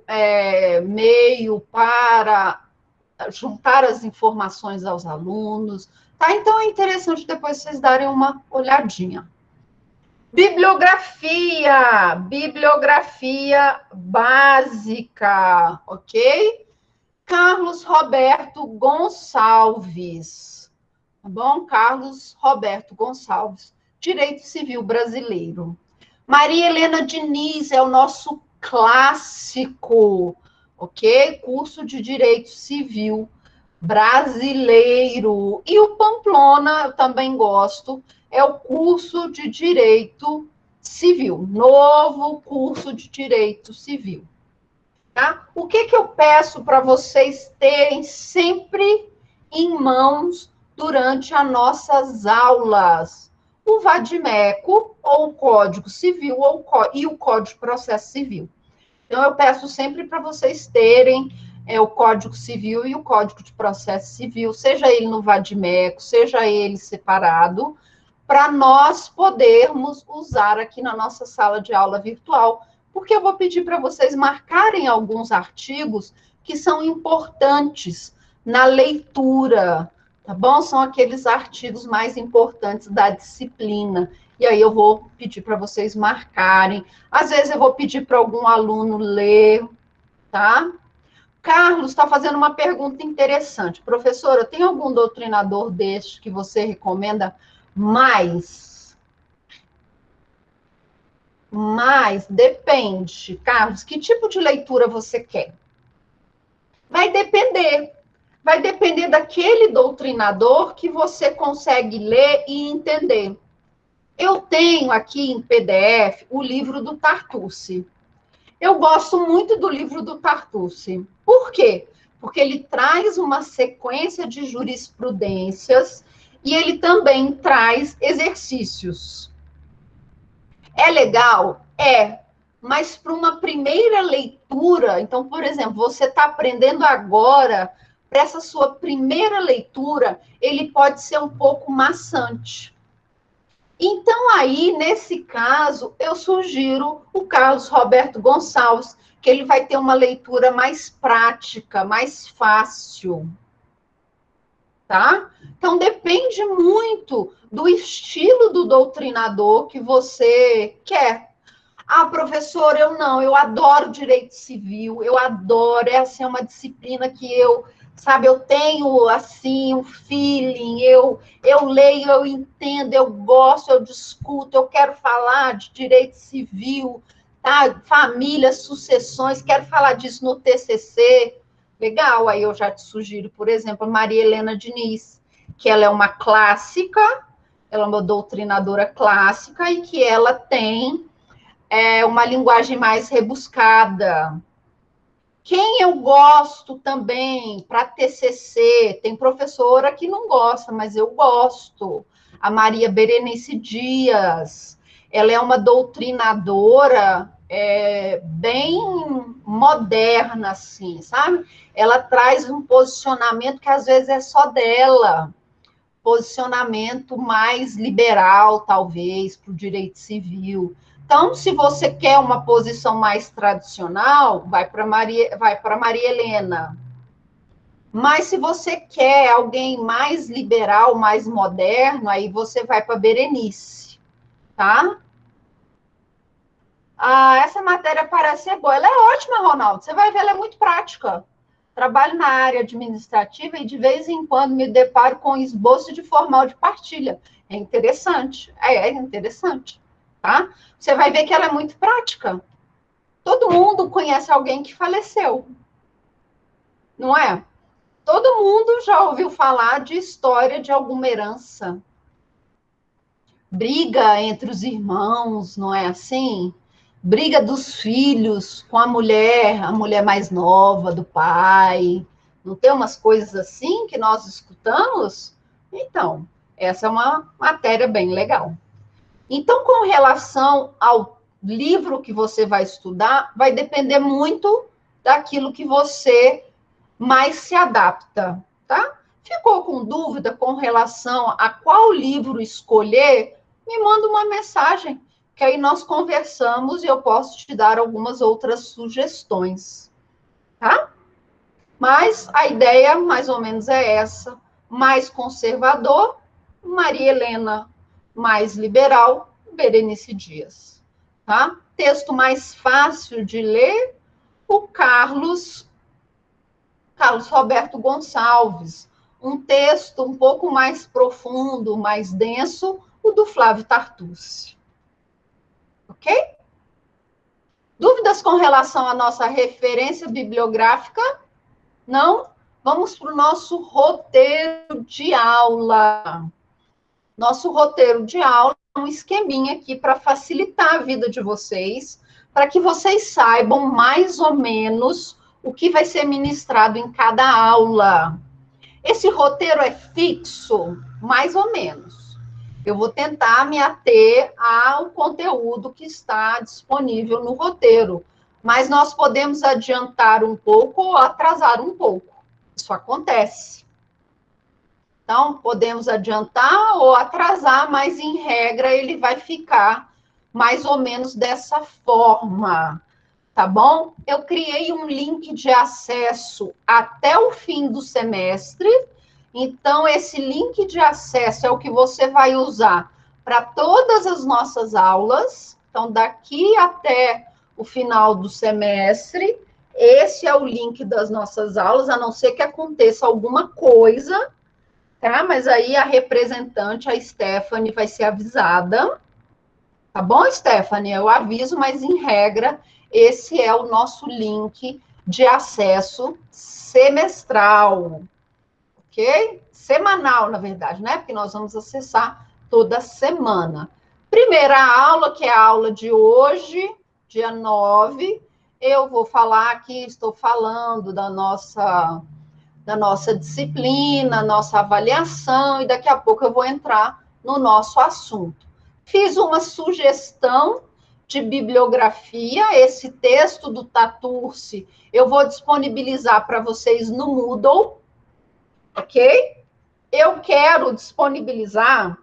meio para juntar as informações aos alunos. Tá? Então, é interessante depois vocês darem uma olhadinha. Bibliografia básica, ok? Carlos Roberto Gonçalves, tá bom? Carlos Roberto Gonçalves, Direito Civil Brasileiro. Maria Helena Diniz é o nosso clássico, ok? Curso de Direito Civil Brasileiro. E o Pamplona, eu também gosto, é o curso de Direito Civil, novo curso de Direito Civil. Tá? O que eu peço para vocês terem sempre em mãos durante as nossas aulas? O vadimeco, ou o Código Civil, e o Código de Processo Civil. Então, eu peço sempre para vocês terem o Código Civil e o Código de Processo Civil, seja ele no vadimeco, seja ele separado, para nós podermos usar aqui na nossa sala de aula virtual, porque eu vou pedir para vocês marcarem alguns artigos que são importantes na leitura, tá bom? São aqueles artigos mais importantes da disciplina. E aí eu vou pedir para vocês marcarem. Às vezes eu vou pedir para algum aluno ler, tá? Carlos está fazendo uma pergunta interessante. Professora, tem algum doutrinador deste que você recomenda mais? Mas depende, Carlos, que tipo de leitura você quer? Vai depender. Vai depender daquele doutrinador que você consegue ler e entender. Eu tenho aqui em PDF o livro do Tartucci. Eu gosto muito do livro do Tartucci. Por quê? Porque ele traz uma sequência de jurisprudências e ele também traz exercícios. É legal? É. Mas para uma primeira leitura, então, por exemplo, você está aprendendo agora, para essa sua primeira leitura, ele pode ser um pouco maçante. Então, aí, nesse caso, eu sugiro o Carlos Roberto Gonçalves, que ele vai ter uma leitura mais prática, mais fácil. Tá? Então, depende muito do estilo do doutrinador que você quer. Ah, professor, eu adoro direito civil, eu adoro, essa é uma disciplina que eu tenho, assim, um feeling, eu leio, eu entendo, eu gosto, eu discuto, eu quero falar de direito civil, tá? Família, sucessões, quero falar disso no TCC. Legal, aí eu já te sugiro, por exemplo, a Maria Helena Diniz, que ela é uma clássica, ela é uma doutrinadora clássica e que ela tem uma linguagem mais rebuscada. Quem eu gosto também para TCC, tem professora que não gosta, mas eu gosto. A Maria Berenice Dias, ela é uma doutrinadora bem moderna, assim, sabe? Ela traz um posicionamento que às vezes é só dela, posicionamento mais liberal, talvez, para o direito civil. Então, se você quer uma posição mais tradicional, vai para Maria Helena. Mas se você quer alguém mais liberal, mais moderno, aí você vai para Berenice, tá? Ah, essa matéria parece ser boa. Ela é ótima, Ronaldo. Você vai ver, ela é muito prática. Trabalho na área administrativa e de vez em quando me deparo com esboço de formal de partilha. É interessante. É interessante, tá? Você vai ver que ela é muito prática. Todo mundo conhece alguém que faleceu, não é? Todo mundo já ouviu falar de história de alguma herança. Briga entre os irmãos, não é assim? briga dos filhos com a mulher mais nova do pai. Não tem umas coisas assim que nós escutamos? Então, essa é uma matéria bem legal. Então, com relação ao livro que você vai estudar, vai depender muito daquilo que você mais se adapta, tá? Ficou com dúvida com relação a qual livro escolher? Me manda uma mensagem, que aí nós conversamos e eu posso te dar algumas outras sugestões, tá? Mas a ideia, mais ou menos, é essa. Mais conservador, Maria Helena. Mais liberal, Berenice Dias. Tá? Texto mais fácil de ler, o Carlos Roberto Gonçalves. Um texto um pouco mais profundo, mais denso, o do Flávio Tartucci. Ok? Dúvidas com relação à nossa referência bibliográfica? Não? Vamos para o nosso roteiro de aula. Nosso roteiro de aula é um esqueminha aqui para facilitar a vida de vocês, para que vocês saibam mais ou menos o que vai ser ministrado em cada aula. Esse roteiro é fixo, mais ou menos. Eu vou tentar me ater ao conteúdo que está disponível no roteiro, mas nós podemos adiantar um pouco ou atrasar um pouco. Isso acontece. Então, podemos adiantar ou atrasar, mas, em regra, ele vai ficar mais ou menos dessa forma, tá bom? Eu criei um link de acesso até o fim do semestre. Então, esse link de acesso é o que você vai usar para todas as nossas aulas. Então, daqui até o final do semestre, esse é o link das nossas aulas, a não ser que aconteça alguma coisa, tá? Mas aí a representante, a Stephanie, vai ser avisada. Tá bom, Stephanie? Eu aviso, mas em regra, esse é o nosso link de acesso semestral. Ok? Semanal, na verdade, né? Porque nós vamos acessar toda semana. Primeira aula, que é a aula de hoje, dia 9, eu vou falar aqui, estou falando da nossa disciplina, nossa avaliação, e daqui a pouco eu vou entrar no nosso assunto. Fiz uma sugestão de bibliografia, esse texto do Tartucci, eu vou disponibilizar para vocês no Moodle, ok? Eu quero disponibilizar,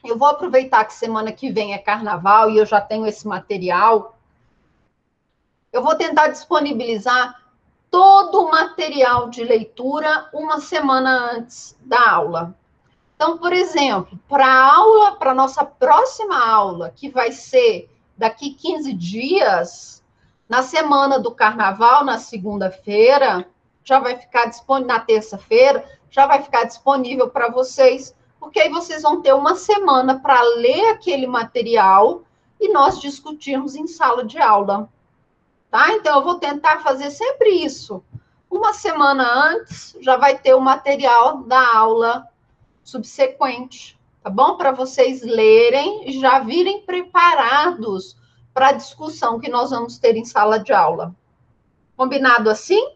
eu vou aproveitar que semana que vem é carnaval e eu já tenho esse material, eu vou tentar disponibilizar todo o material de leitura uma semana antes da aula. Então, por exemplo, para a nossa próxima aula, que vai ser daqui 15 dias, na semana do carnaval, na segunda-feira, já vai ficar disponível, na terça-feira, já vai ficar disponível para vocês, porque aí vocês vão ter uma semana para ler aquele material e nós discutirmos em sala de aula. Tá? Então, eu vou tentar fazer sempre isso. Uma semana antes, já vai ter o material da aula subsequente, tá bom? Para vocês lerem e já virem preparados para a discussão que nós vamos ter em sala de aula. Combinado assim?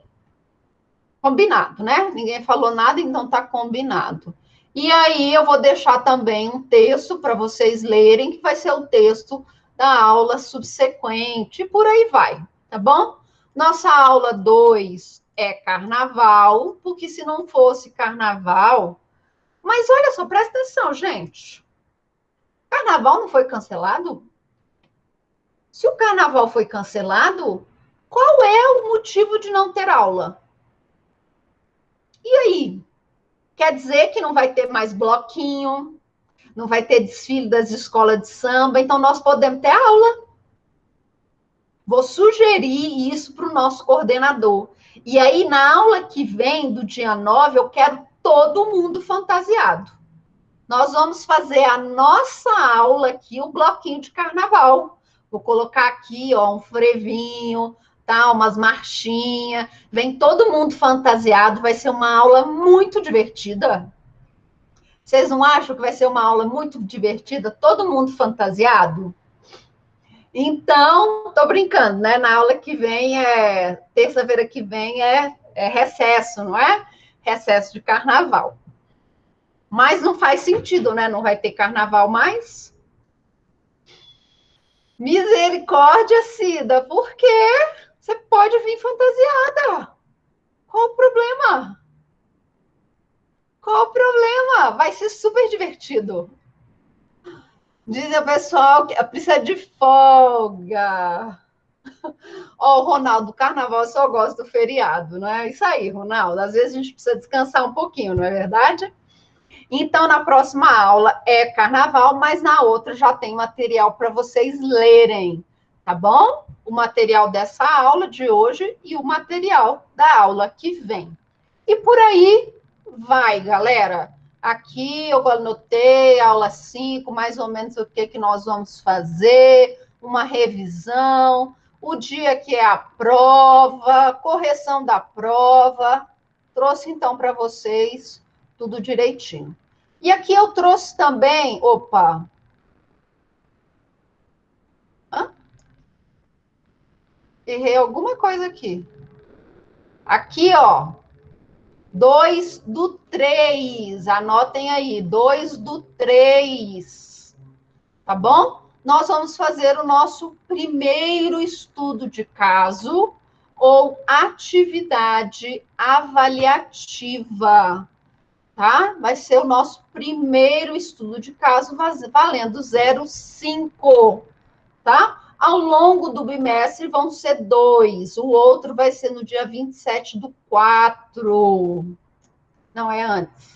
Combinado, né? Ninguém falou nada, então tá combinado. E aí, eu vou deixar também um texto para vocês lerem, que vai ser o texto da aula subsequente, e por aí vai. Tá bom? Nossa aula 2 é carnaval, porque se não fosse carnaval... Mas olha só, presta atenção, gente. Carnaval não foi cancelado? Se o carnaval foi cancelado, qual é o motivo de não ter aula? E aí? Quer dizer que não vai ter mais bloquinho, não vai ter desfile das escolas de samba, então nós podemos ter aula. Vou sugerir isso para o nosso coordenador. E aí, na aula que vem, do dia 9, eu quero todo mundo fantasiado. Nós vamos fazer a nossa aula aqui, o bloquinho de carnaval. Vou colocar aqui, ó, um frevinho, tá? Umas marchinhas. Vem todo mundo fantasiado, vai ser uma aula muito divertida. Vocês não acham que vai ser uma aula muito divertida? Todo mundo fantasiado? Então, tô brincando, né? Na aula que vem, terça-feira que vem é recesso, não é? Recesso de carnaval. Mas não faz sentido, né? Não vai ter carnaval mais. Misericórdia, Cida, por quê? Você pode vir fantasiada. Qual o problema? Qual o problema? Vai ser super divertido. Diz o pessoal que precisa de folga. Ó, o Ronaldo, carnaval só gosta do feriado, não é isso aí, Ronaldo? Às vezes a gente precisa descansar um pouquinho, não é verdade? Então, na próxima aula é carnaval, mas na outra já tem material para vocês lerem, tá bom? O material dessa aula de hoje e o material da aula que vem. E por aí vai, galera. Aqui eu anotei aula 5, mais ou menos o que nós vamos fazer, uma revisão, o dia que é a prova, correção da prova. Trouxe então para vocês tudo direitinho. E aqui eu trouxe também, opa. Hã? Errei alguma coisa aqui. Aqui, ó, 2 do 3, anotem aí, 2 do 3, tá bom? Nós vamos fazer o nosso primeiro estudo de caso ou atividade avaliativa, tá? Vai ser o nosso primeiro estudo de caso valendo 0,5, tá? Ao longo do bimestre vão ser 2, o outro vai ser no dia 27/4. Não é antes.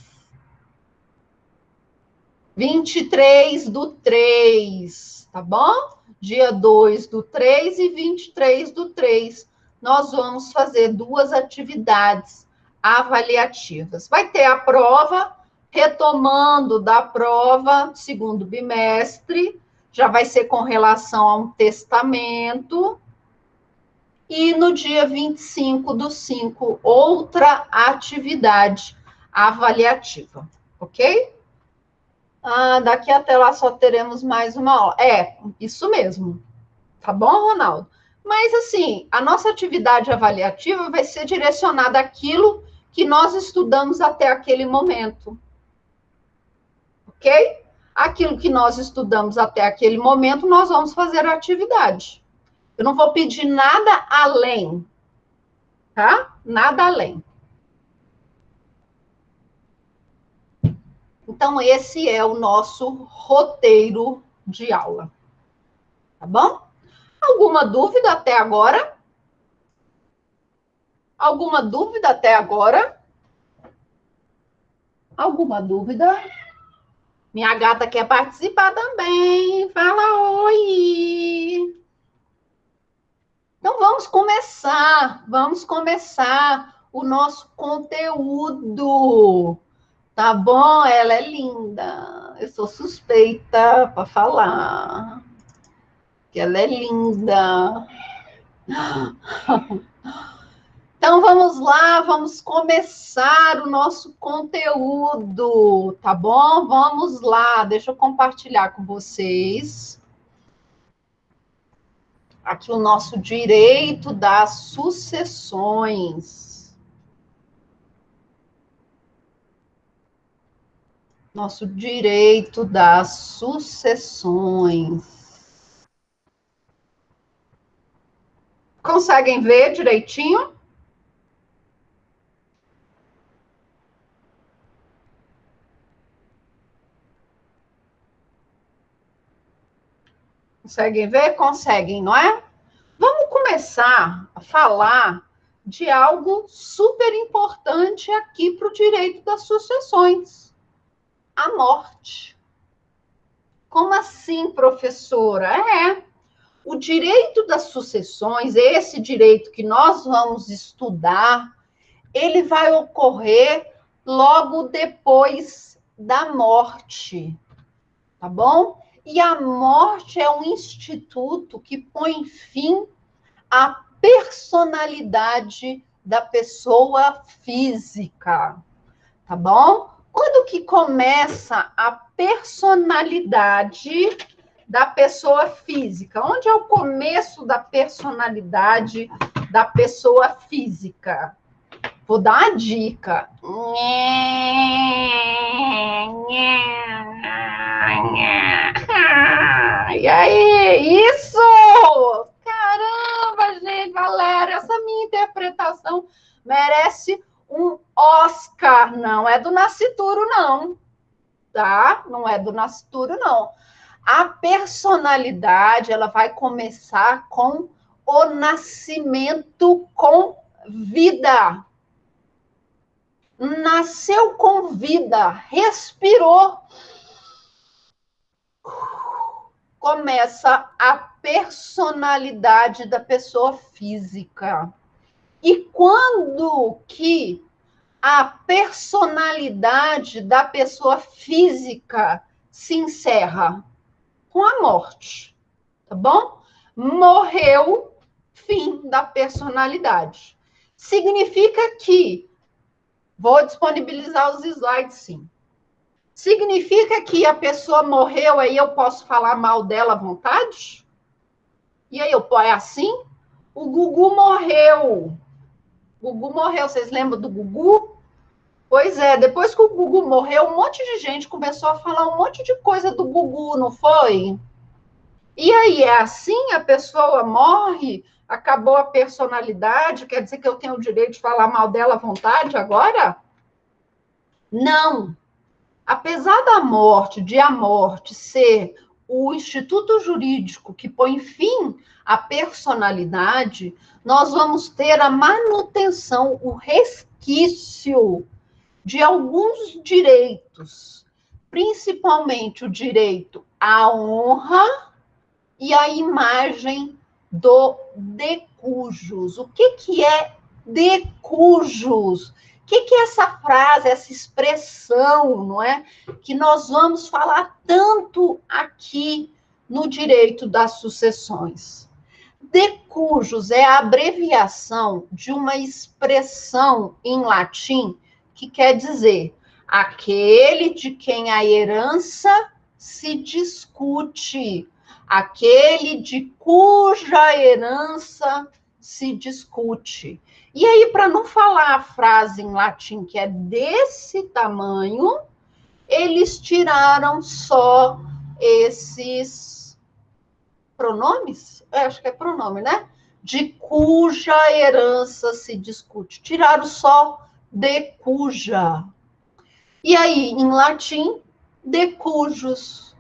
23/3, tá bom? Dia 2/3 e 23/3. Nós vamos fazer 2 atividades avaliativas. Vai ter a prova, retomando da prova, segundo bimestre, já vai ser com relação a um testamento. E no dia 25/5, outra atividade avaliativa, ok? Daqui até lá só teremos mais uma aula. Isso mesmo. Tá bom, Ronaldo? Mas, assim, a nossa atividade avaliativa vai ser direcionada àquilo que nós estudamos até aquele momento. Ok? Aquilo que nós estudamos até aquele momento, nós vamos fazer a atividade. Eu não vou pedir nada além, tá? Nada além. Então, esse é o nosso roteiro de aula. Tá bom? Alguma dúvida até agora? Alguma dúvida até agora? Alguma dúvida? Minha gata quer participar também. Fala oi! Então, vamos começar o nosso conteúdo. Tá bom? Ela é linda. Eu sou suspeita para falar. Que ela é linda. Então, vamos lá, vamos começar o nosso conteúdo, tá bom? Vamos lá, deixa eu compartilhar com vocês. Aqui o nosso direito das sucessões. Nosso direito das sucessões. Conseguem ver direitinho? Conseguem ver? Conseguem, não é? Vamos começar a falar de algo super importante aqui para o direito das sucessões: a morte. Como assim, professora? O direito das sucessões, esse direito que nós vamos estudar, ele vai ocorrer logo depois da morte, tá bom? E a morte é um instituto que põe fim à personalidade da pessoa física, tá bom? Quando que começa a personalidade da pessoa física? Onde é o começo da personalidade da pessoa física? Vou dar uma dica. E aí, isso! Caramba, gente, Valéria, essa minha interpretação merece um Oscar. Não é do Nascituro, não. Tá? Não é do Nascituro, não. A personalidade, ela vai começar com o nascimento com vida. Nasceu com vida, respirou. Começa a personalidade da pessoa física. E quando que a personalidade da pessoa física se encerra? Com a morte, tá bom? Morreu, fim da personalidade. Significa que, vou disponibilizar os slides, sim. Significa que a pessoa morreu, aí eu posso falar mal dela à vontade? E aí, é assim? O Gugu morreu. O Gugu morreu, vocês lembram do Gugu? Pois é, depois que o Gugu morreu, um monte de gente começou a falar um monte de coisa do Gugu, não foi? E aí, é assim? A pessoa morre, acabou a personalidade, quer dizer que eu tenho o direito de falar mal dela à vontade agora? Não. Apesar de a morte ser o instituto jurídico que põe fim à personalidade, nós vamos ter a manutenção, o resquício de alguns direitos, principalmente o direito à honra e à imagem do de cujos. O que é de cujos? O que é essa frase, essa expressão, não é? Que nós vamos falar tanto aqui no direito das sucessões. De cujos é a abreviação de uma expressão em latim que quer dizer aquele de quem a herança se discute, aquele de cuja herança se discute. E aí, para não falar a frase em latim que é desse tamanho, eles tiraram só esses pronomes? Acho que é pronome, né? De cuja herança se discute. Tiraram só de cuja. E aí, em latim, de cujos.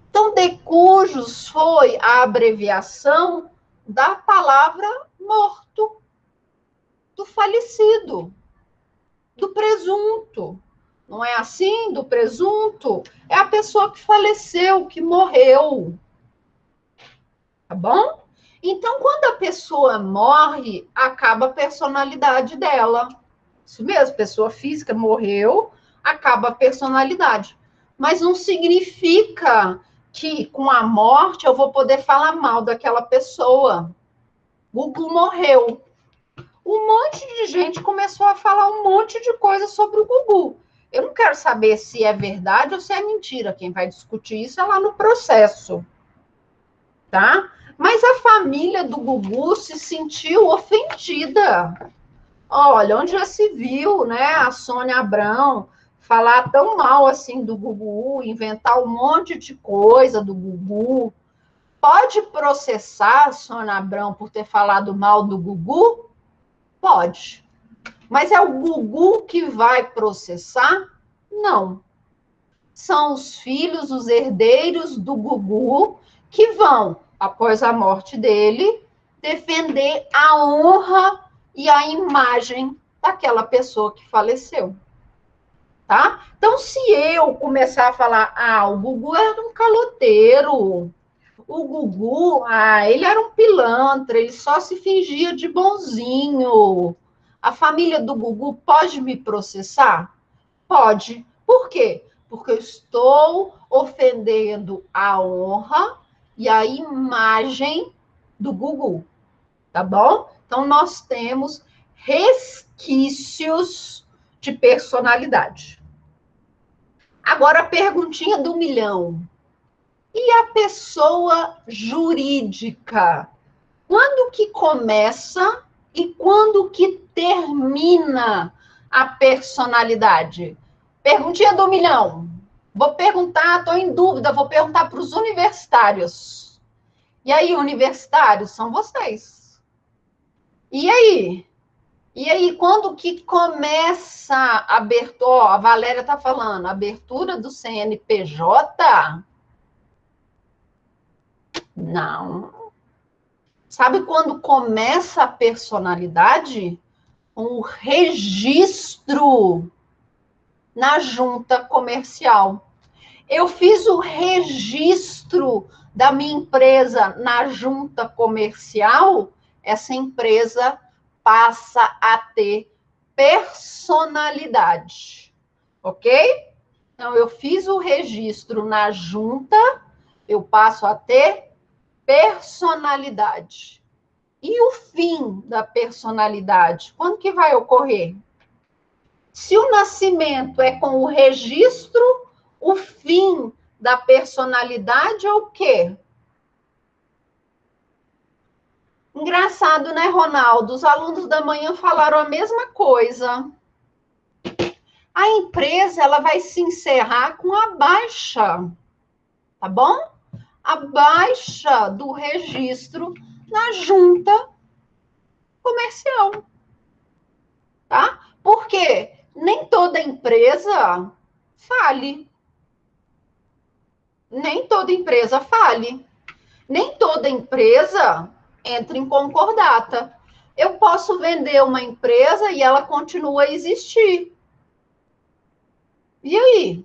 Então, de cujos foi a abreviação da palavra morto, do falecido, do presunto. Não é assim? Do presunto? É a pessoa que faleceu, que morreu. Tá bom? Então, quando a pessoa morre, acaba a personalidade dela. Isso mesmo, pessoa física morreu, acaba a personalidade. Mas não significa que com a morte eu vou poder falar mal daquela pessoa. Gugu morreu. Um monte de gente começou a falar um monte de coisa sobre o Gugu. Eu não quero saber se é verdade ou se é mentira. Quem vai discutir isso é lá no processo. Tá? Mas a família do Gugu se sentiu ofendida. Olha, onde já se viu, né, a Sônia Abrão falar tão mal assim do Gugu, inventar um monte de coisa do Gugu. Pode processar a Sônia Abrão por ter falado mal do Gugu? Pode. Mas é o Gugu que vai processar? Não. São os filhos, os herdeiros do Gugu, que vão, após a morte dele, defender a honra e a imagem daquela pessoa que faleceu. Tá? Então, se eu começar a falar, o Gugu era um caloteiro, o Gugu, ele era um pilantra, ele só se fingia de bonzinho. A família do Gugu pode me processar? Pode. Por quê? Porque eu estou ofendendo a honra e a imagem do Gugu, tá bom? Então, nós temos resquícios de personalidade. Agora, a perguntinha do milhão. E a pessoa jurídica? Quando que começa e quando que termina a personalidade? Perguntinha do milhão. Vou perguntar, estou em dúvida, vou perguntar para os universitários. E aí, universitários, são vocês. E aí? E aí, quando que começa a abertura? Ó, a Valéria está falando, abertura do CNPJ? Não. Sabe quando começa a personalidade? Um registro na junta comercial. Eu fiz o registro da minha empresa na junta comercial, essa empresa passa a ter personalidade, ok? Então, eu fiz o registro na junta, eu passo a ter personalidade. E o fim da personalidade? Quando que vai ocorrer? Se o nascimento é com o registro, o fim da personalidade é o quê? Engraçado, né, Ronaldo? Os alunos da manhã falaram a mesma coisa. A empresa, ela vai se encerrar com a baixa, tá bom? A baixa do registro na junta comercial, tá? Por quê? Nem toda empresa fale. Nem toda empresa fale. Nem toda empresa entra em concordata. Eu posso vender uma empresa e ela continua a existir. E aí?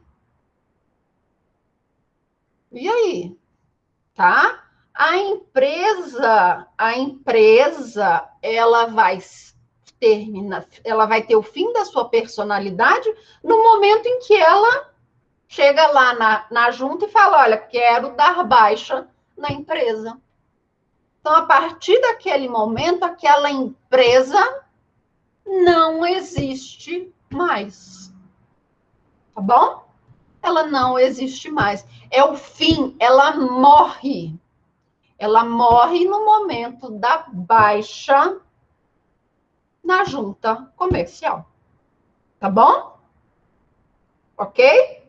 E aí? Tá? A empresa, ela vai terminar, ela vai ter o fim da sua personalidade no momento em que ela chega lá na junta e fala, olha, quero dar baixa na empresa. Então, a partir daquele momento, aquela empresa não existe mais. Tá bom? Ela não existe mais. É o fim, ela morre. Ela morre no momento da baixa na junta comercial. Tá bom? Ok?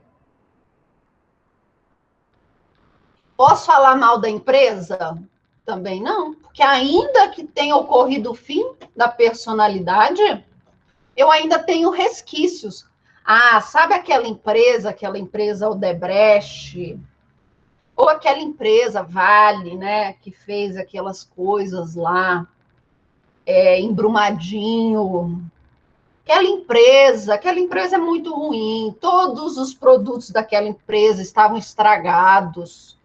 Posso falar mal da empresa? Também não, porque ainda que tenha ocorrido o fim da personalidade, eu ainda tenho resquícios. Ah, sabe aquela empresa Odebrecht, ou aquela empresa Vale, né, que fez aquelas coisas lá, em Brumadinho. Aquela empresa é muito ruim, todos os produtos daquela empresa estavam estragados,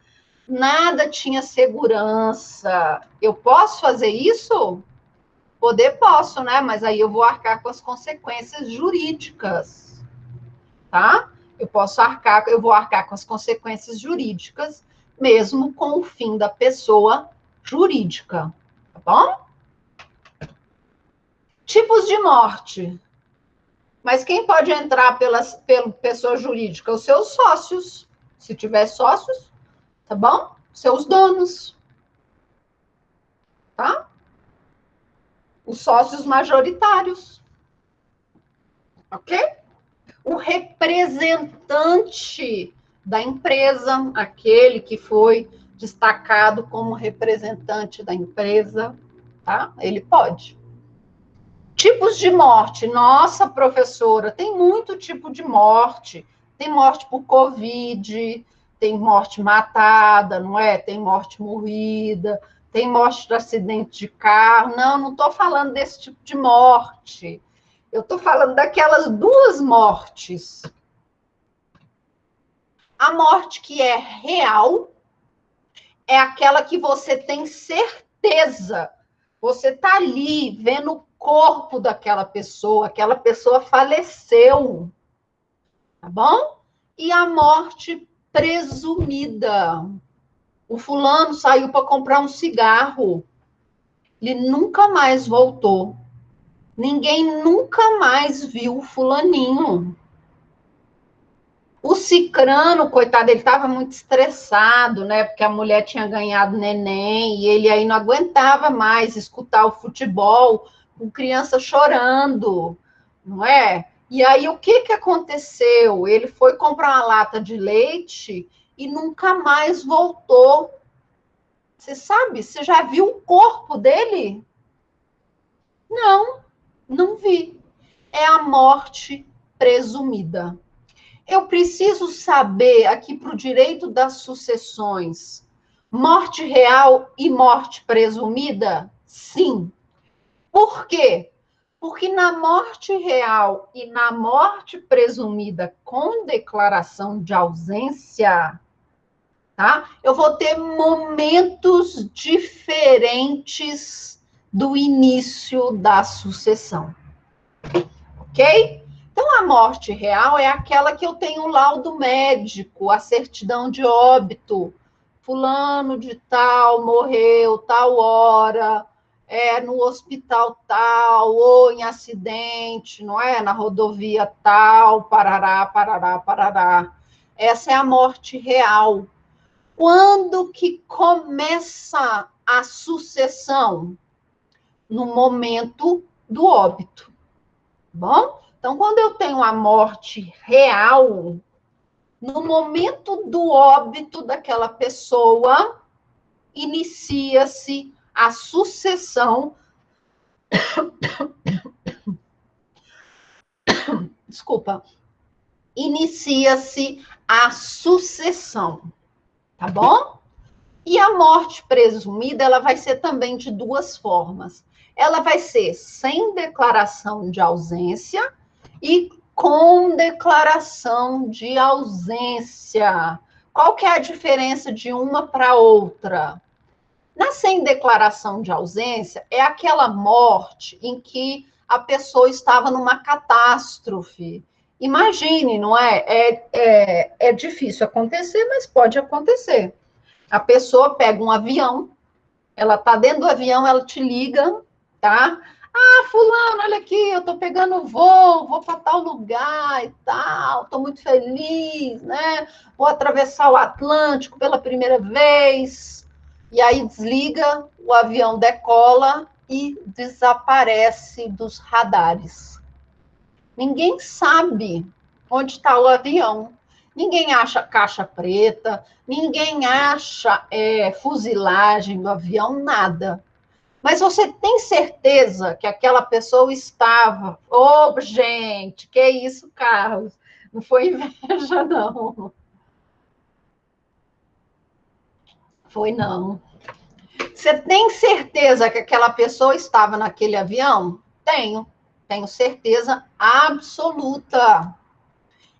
nada tinha segurança. Eu posso fazer isso? Poder posso, né? Mas aí eu vou arcar com as consequências jurídicas, tá? Eu vou arcar com as consequências jurídicas, mesmo com o fim da pessoa jurídica, tá bom? Tipos de morte. Mas quem pode entrar pela pessoa jurídica? Os seus sócios. Se tiver sócios, tá bom? Seus donos, tá? Os sócios majoritários, ok? O representante da empresa, aquele que foi destacado como representante da empresa, tá? Ele pode. Tipos de morte. Nossa, professora, tem muito tipo de morte. Tem morte por Covid, tem morte matada, não é? Tem morte morrida, tem morte de acidente de carro. Não estou falando desse tipo de morte. Eu estou falando daquelas duas mortes. A morte que é real é aquela que você tem certeza. Você está ali vendo o corpo daquela pessoa, aquela pessoa faleceu. Tá bom? E a morte presumida. O fulano saiu para comprar um cigarro. Ele nunca mais voltou. Ninguém nunca mais viu o fulaninho. O Cicrano, coitado, ele estava muito estressado, né? Porque a mulher tinha ganhado neném e ele aí não aguentava mais escutar o futebol com criança chorando, não é? E aí o que que aconteceu? Ele foi comprar uma lata de leite e nunca mais voltou. Você sabe? Você já viu o corpo dele? Não, não vi. É a morte presumida. Eu preciso saber aqui para o direito das sucessões, morte real e morte presumida? Sim. Por quê? Porque na morte real e na morte presumida com declaração de ausência, tá? Eu vou ter momentos diferentes do início da sucessão. Ok? Então, a morte real é aquela que eu tenho um laudo médico, a certidão de óbito. Fulano de tal morreu tal hora, no hospital tal, ou em acidente, não é? Na rodovia tal, parará, parará, parará. Essa é a morte real. Quando que começa a sucessão? No momento do óbito. Bom? Então, quando eu tenho a morte real, no momento do óbito daquela pessoa, inicia-se a sucessão. Desculpa. Inicia-se a sucessão. Tá bom? E a morte presumida, ela vai ser também de duas formas. Ela vai ser sem declaração de ausência e com declaração de ausência. Qual que é a diferença de uma para outra? Na sem declaração de ausência, é aquela morte em que a pessoa estava numa catástrofe. Imagine, não é? É difícil acontecer, mas pode acontecer. A pessoa pega um avião, ela está dentro do avião, ela te liga, tá? Ah, fulano, olha aqui, eu estou pegando voo para tal lugar e tal, estou muito feliz, né? Vou atravessar o Atlântico pela primeira vez. E aí desliga, o avião decola e desaparece dos radares. Ninguém sabe onde está o avião. Ninguém acha caixa preta, ninguém acha fuselagem do avião, nada. Mas você tem certeza que aquela pessoa estava... Ô, oh, gente, que isso, Carlos? Não foi inveja, não. Foi, não. Você tem certeza que aquela pessoa estava naquele avião? Tenho certeza absoluta.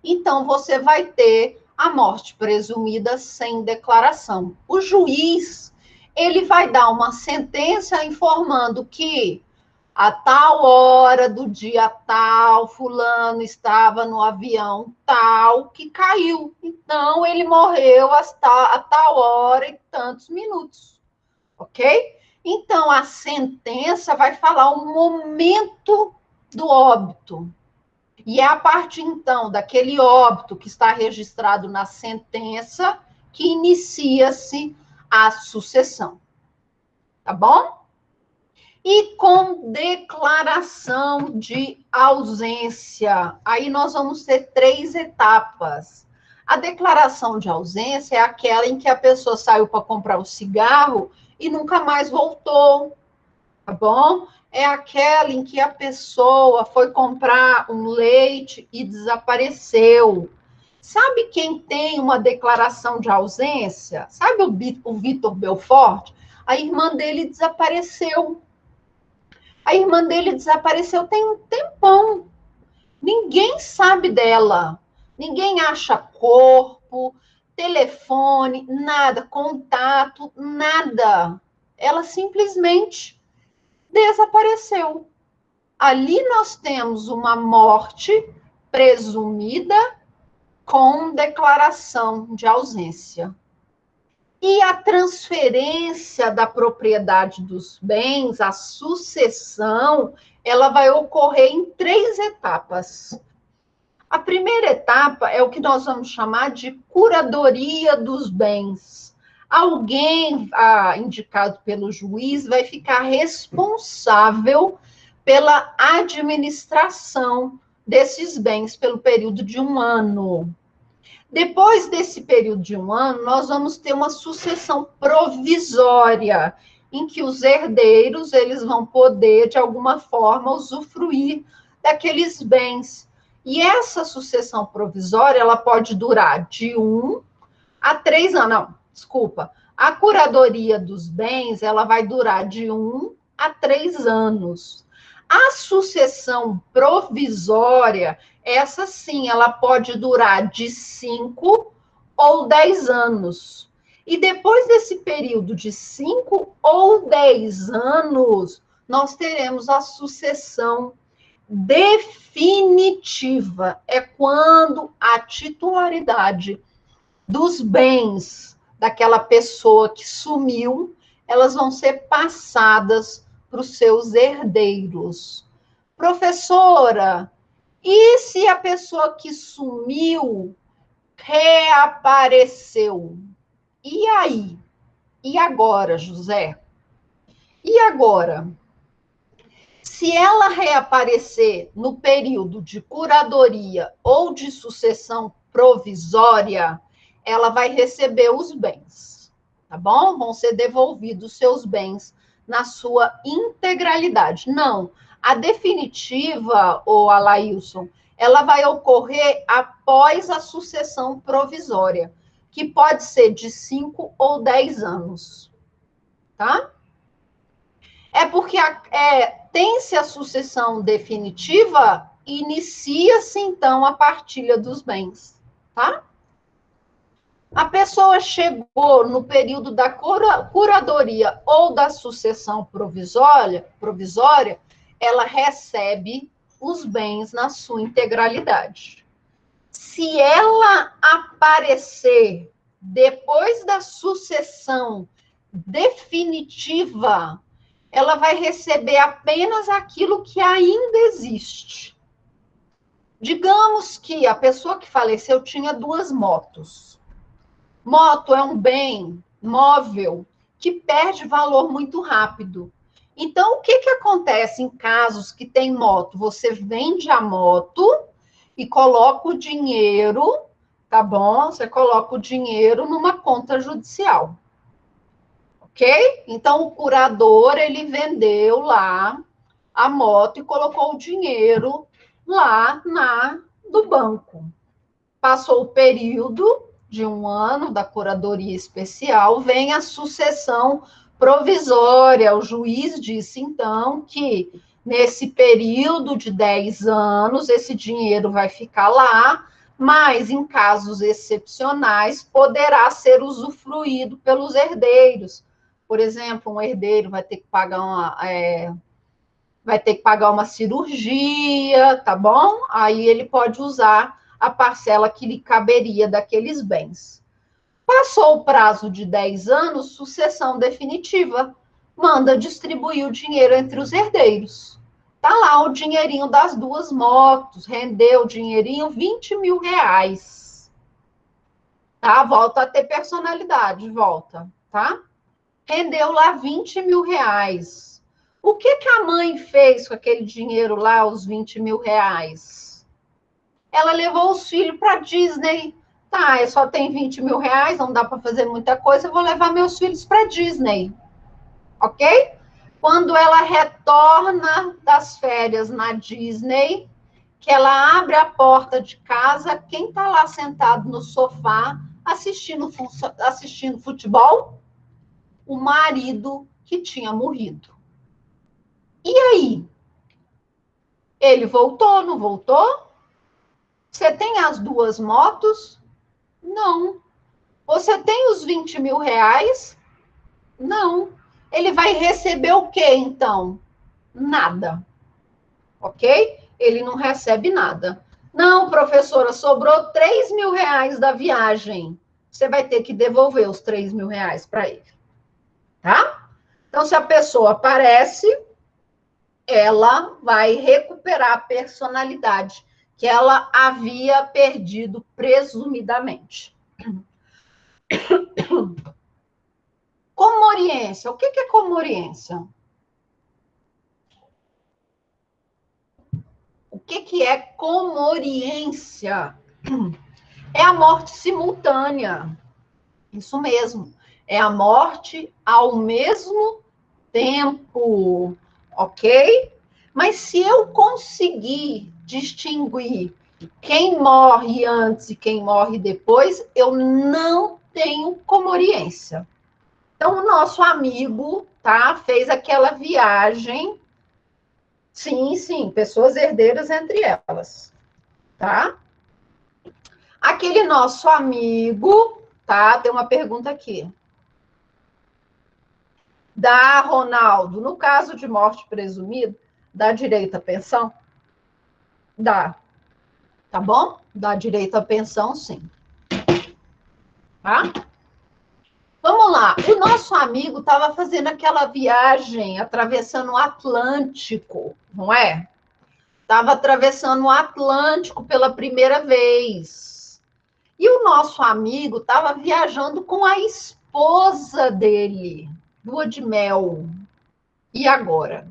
Então, você vai ter a morte presumida sem declaração. O juiz, ele vai dar uma sentença informando que a tal hora do dia tal, fulano estava no avião tal que caiu. Então, ele morreu a tal hora e tantos minutos. Ok? Então, a sentença vai falar o momento do óbito. E é a partir, então, daquele óbito que está registrado na sentença que inicia-se a sucessão. Tá bom? E com declaração de ausência. Aí nós vamos ter 3 etapas. A declaração de ausência é aquela em que a pessoa saiu para comprar o cigarro e nunca mais voltou. Tá bom? É aquela em que a pessoa foi comprar um leite e desapareceu. Sabe quem tem uma declaração de ausência? Sabe o Vitor Belfort? A irmã dele desapareceu. A irmã dele desapareceu tem um tempão. Ninguém sabe dela. Ninguém acha corpo, telefone, nada, contato, nada. Ela simplesmente desapareceu. Ali nós temos uma morte presumida com declaração de ausência. E a transferência da propriedade dos bens, a sucessão, ela vai ocorrer em 3 etapas. A primeira etapa é o que nós vamos chamar de curadoria dos bens. Alguém, indicado pelo juiz, vai ficar responsável pela administração desses bens pelo período de 1 ano. Depois desse período de 1 ano, nós vamos ter uma sucessão provisória, em que os herdeiros eles vão poder, de alguma forma, usufruir daqueles bens. E essa sucessão provisória, ela pode durar de 1 a 3 anos. Não, desculpa. A curadoria dos bens, ela vai durar de 1 a 3 anos. A sucessão provisória, essa sim, ela pode durar de 5 ou 10 anos. E depois desse período de 5 ou 10 anos, nós teremos a sucessão definitiva. É quando a titularidade dos bens daquela pessoa que sumiu, elas vão ser passadas para os seus herdeiros. Professora, e se a pessoa que sumiu reapareceu? E aí? E agora, José? E agora? Se ela reaparecer no período de curadoria ou de sucessão provisória, ela vai receber os bens, tá bom? Vão ser devolvidos seus bens na sua integralidade. Não, a definitiva, ô Alailson, ela vai ocorrer após a sucessão provisória, que pode ser de 5 ou 10 anos, tá? É porque tem-se a sucessão definitiva, inicia-se, então, a partilha dos bens, tá? A pessoa chegou no período da curadoria ou da sucessão provisória, ela recebe os bens na sua integralidade. Se ela aparecer depois da sucessão definitiva, ela vai receber apenas aquilo que ainda existe. Digamos que a pessoa que faleceu tinha 2 motos. Moto é um bem móvel que perde valor muito rápido. Então, o que acontece em casos que tem moto? Você vende a moto e coloca o dinheiro, tá bom? Você coloca o dinheiro numa conta judicial. Ok? Então, o curador, ele vendeu lá a moto e colocou o dinheiro lá do banco. Passou o período de 1 ano da curadoria especial, vem a sucessão provisória. O juiz disse, então, que nesse período de 10 anos, esse dinheiro vai ficar lá, mas em casos excepcionais, poderá ser usufruído pelos herdeiros. Por exemplo, um herdeiro vai ter que pagar uma cirurgia, tá bom? Aí ele pode usar a parcela que lhe caberia daqueles bens. Passou o prazo de 10 anos, sucessão definitiva, manda distribuir o dinheiro entre os herdeiros. Tá lá o dinheirinho das 2 motos, rendeu o dinheirinho, 20 mil reais. Tá? Volta a ter personalidade, volta, tá? Rendeu lá 20 mil reais. O que a mãe fez com aquele dinheiro lá, os 20 mil reais? Ela levou os filhos para Disney. Tá, eu só tenho 20 mil reais, não dá para fazer muita coisa, eu vou levar meus filhos para Disney. Ok? Quando ela retorna das férias na Disney, que ela abre a porta de casa, quem está lá sentado no sofá assistindo futebol? O marido que tinha morrido. E aí? Ele voltou, não voltou? Você tem as 2 motos? Não. Você tem os 20 mil reais? Não. Ele vai receber o quê, então? Nada. Ok? Ele não recebe nada. Não, professora, sobrou 3 mil reais da viagem. Você vai ter que devolver os 3 mil reais para ele. Tá? Então, se a pessoa aparece, ela vai recuperar a personalidade que ela havia perdido presumidamente. Comoriência. O que é comoriência? O que é comoriência? É a morte simultânea. Isso mesmo. É a morte ao mesmo tempo. Ok? Mas se eu conseguir distinguir quem morre antes e quem morre depois, eu não tenho comoriência. Então, o nosso amigo, tá, fez aquela viagem. Sim, sim, pessoas herdeiras entre elas, tá? Aquele nosso amigo, tá? Tem uma pergunta aqui. Dá, Ronaldo, no caso de morte presumida, dá direito à pensão? Dá. Tá bom? Dá direito à pensão, sim. Tá? Vamos lá. O nosso amigo estava fazendo aquela viagem, atravessando o Atlântico, não é? Estava atravessando o Atlântico pela primeira vez. E o nosso amigo estava viajando com a esposa dele, lua de mel. E agora?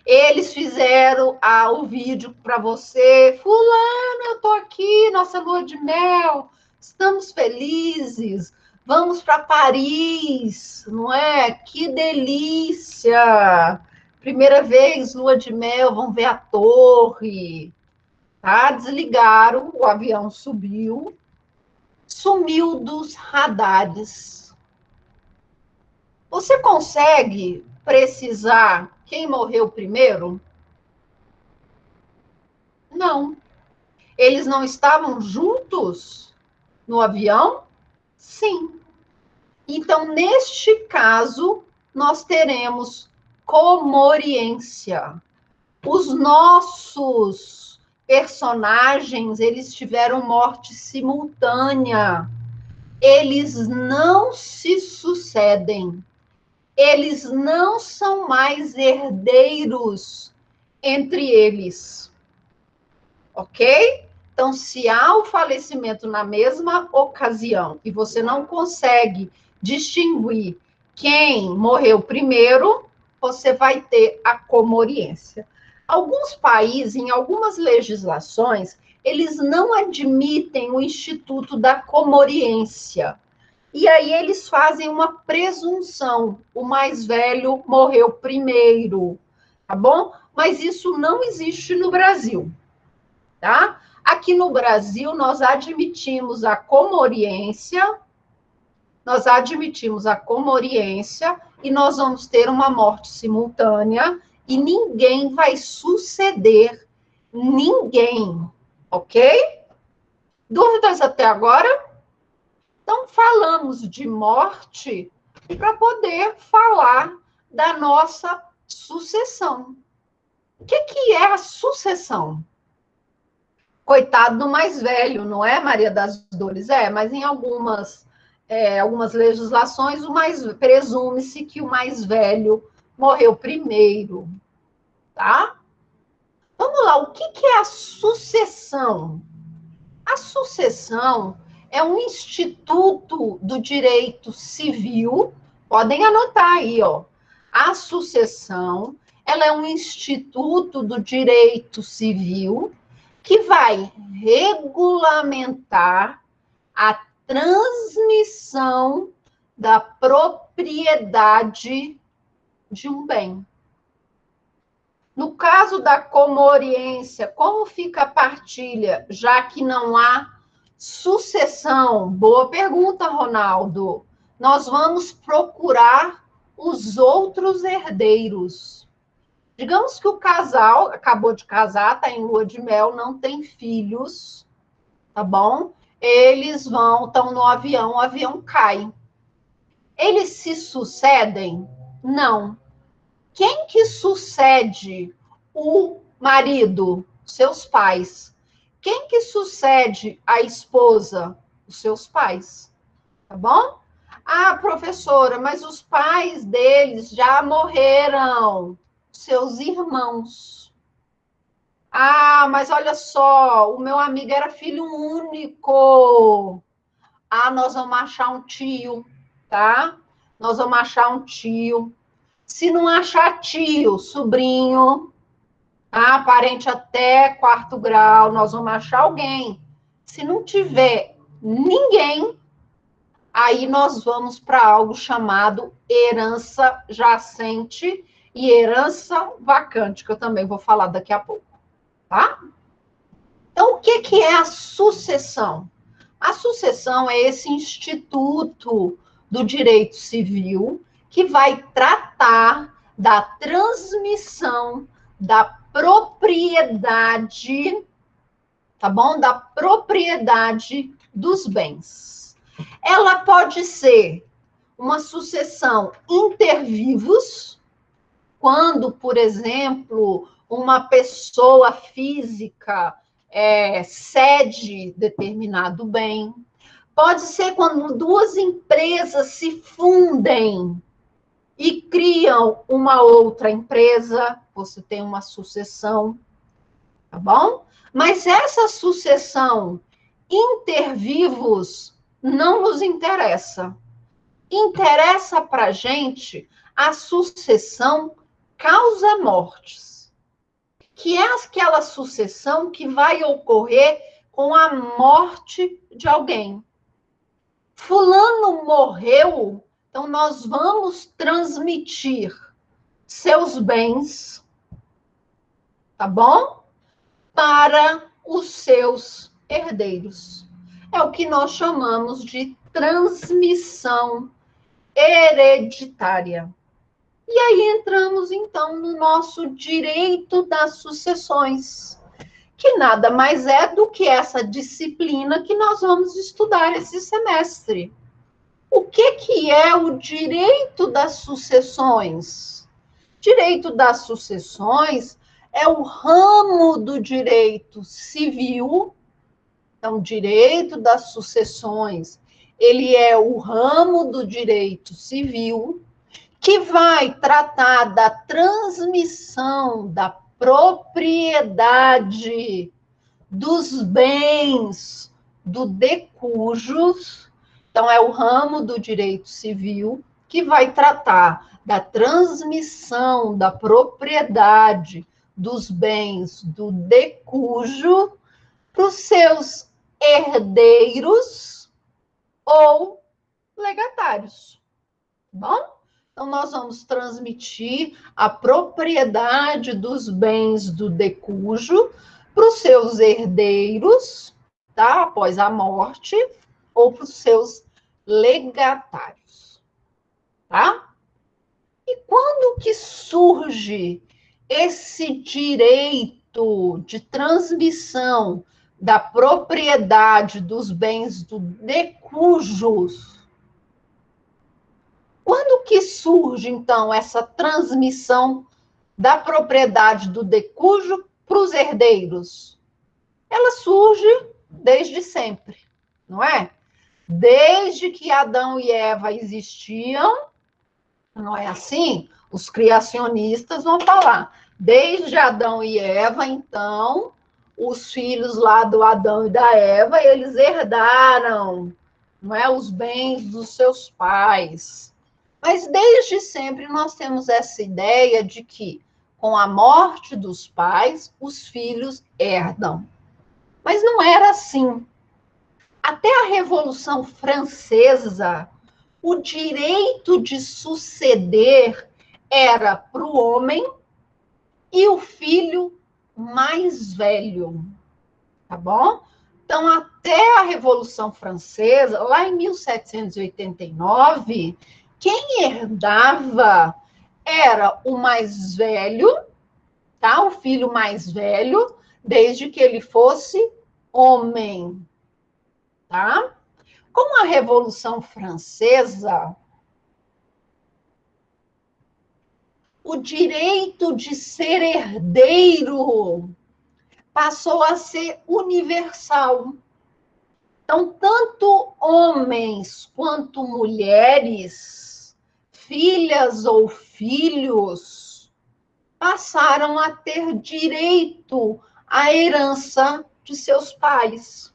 Eles fizeram o vídeo para você. Fulano, eu estou aqui, nossa lua de mel. Estamos felizes. Vamos para Paris, não é? Que delícia! Primeira vez, lua de mel, vão ver a torre. Tá? Desligaram, o avião subiu, sumiu dos radares. Você consegue precisar quem morreu primeiro? Não. Eles não estavam juntos no avião? Sim. Então, neste caso, nós teremos comoriência. Os nossos personagens, eles tiveram morte simultânea. Eles não se sucedem. Eles não são mais herdeiros entre eles. Ok? Então, se há o falecimento na mesma ocasião e você não consegue distinguir quem morreu primeiro, você vai ter a comoriência. Alguns países, em algumas legislações, eles não admitem o instituto da comoriência. E aí eles fazem uma presunção. O mais velho morreu primeiro, tá bom? Mas isso não existe no Brasil. Tá? Aqui no Brasil, nós admitimos a comoriência e nós vamos ter uma morte simultânea e ninguém vai suceder ninguém, ok? Dúvidas até agora? Então, falamos de morte para poder falar da nossa sucessão. O que é a sucessão? Coitado do mais velho, não é, Maria das Dores? Mas em algumas legislações, presume-se que o mais velho morreu primeiro, tá? Vamos lá, o que é a sucessão? A sucessão é um instituto do direito civil, podem anotar aí, ó. A sucessão, ela é um instituto do direito civil que vai regulamentar a transmissão da propriedade de um bem. No caso da comoriência, como fica a partilha, já que não há sucessão? Boa pergunta, Ronaldo. Nós vamos procurar os outros herdeiros. Digamos que o casal acabou de casar, está em lua de mel, não tem filhos, tá bom? Eles estão no avião, o avião cai. Eles se sucedem? Não. Quem que sucede o marido? Seus pais. Quem que sucede a esposa? Os seus pais. Tá bom? Ah, professora, mas os pais deles já morreram. Seus irmãos. Ah, mas olha só, o meu amigo era filho único. Ah, nós vamos achar um tio, tá? Nós vamos achar um tio. Se não achar tio, sobrinho, tá? Parente até quarto grau, nós vamos achar alguém. Se não tiver ninguém, aí nós vamos para algo chamado herança jacente e herança vacante, que eu também vou falar daqui a pouco, tá? Então, o que é a sucessão? A sucessão é esse instituto do direito civil que vai tratar da transmissão da propriedade, tá bom? Da propriedade dos bens. Ela pode ser uma sucessão inter vivos, quando, por exemplo, uma pessoa física cede determinado bem. Pode ser quando duas empresas se fundem e criam uma outra empresa, você tem uma sucessão, tá bom? Mas essa sucessão inter vivos não nos interessa. Interessa para a gente a sucessão causa mortes, que é aquela sucessão que vai ocorrer com a morte de alguém. Fulano morreu, então nós vamos transmitir seus bens, tá bom? Para os seus herdeiros. É o que nós chamamos de transmissão hereditária. E aí entramos, então, no nosso direito das sucessões, que nada mais é do que essa disciplina que nós vamos estudar esse semestre. O que é o direito das sucessões? Direito das sucessões é o ramo do direito civil. Então, direito das sucessões, ele é o ramo do direito civil que vai tratar da transmissão da propriedade dos bens do decujus. Então, é o ramo do direito civil que vai tratar da transmissão da propriedade dos bens do decujo para os seus herdeiros ou legatários. Bom? Então, nós vamos transmitir a propriedade dos bens do decujo para os seus herdeiros, tá? Após a morte, ou para os seus legatários, tá? E quando que surge esse direito de transmissão da propriedade dos bens do decujus? Quando que surge, então, essa transmissão da propriedade do decujo para os herdeiros? Ela surge desde sempre, não é? Desde que Adão e Eva existiam, não é assim? Os criacionistas vão falar. Desde Adão e Eva, então, os filhos lá do Adão e da Eva, eles herdaram, não é, os bens dos seus pais. Mas desde sempre nós temos essa ideia de que, com a morte dos pais, os filhos herdam. Mas não era assim. Até a Revolução Francesa, o direito de suceder era para o homem e o filho mais velho. Tá bom? Então, até a Revolução Francesa, lá em 1789, quem herdava era o mais velho, tá? O filho mais velho, desde que ele fosse homem, tá? Com a Revolução Francesa, o direito de ser herdeiro passou a ser universal. Então, tanto homens quanto mulheres, filhas ou filhos, passaram a ter direito a herança de seus pais.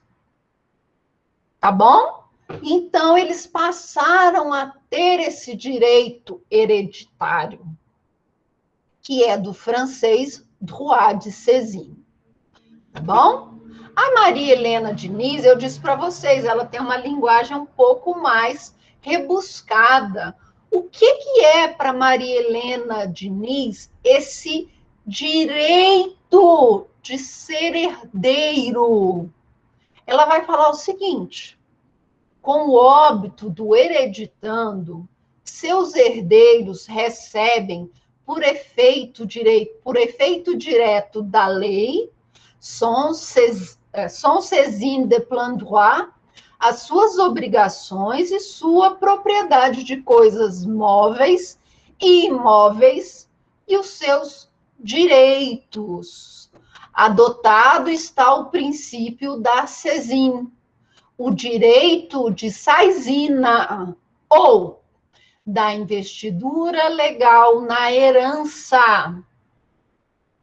Tá bom? Então, eles passaram a ter esse direito hereditário, que é do francês droit de saisine. Tá bom? A Maria Helena Diniz, eu disse para vocês, ela tem uma linguagem um pouco mais rebuscada. O que é para Maria Helena Diniz esse direito de ser herdeiro? Ela vai falar o seguinte: com o óbito do hereditando, seus herdeiros recebem, por efeito direto da lei, sans saisine de plein droit, as suas obrigações e sua propriedade de coisas móveis e imóveis e os seus direitos. Adotado está o princípio da saisine, o direito de saisina ou da investidura legal na herança,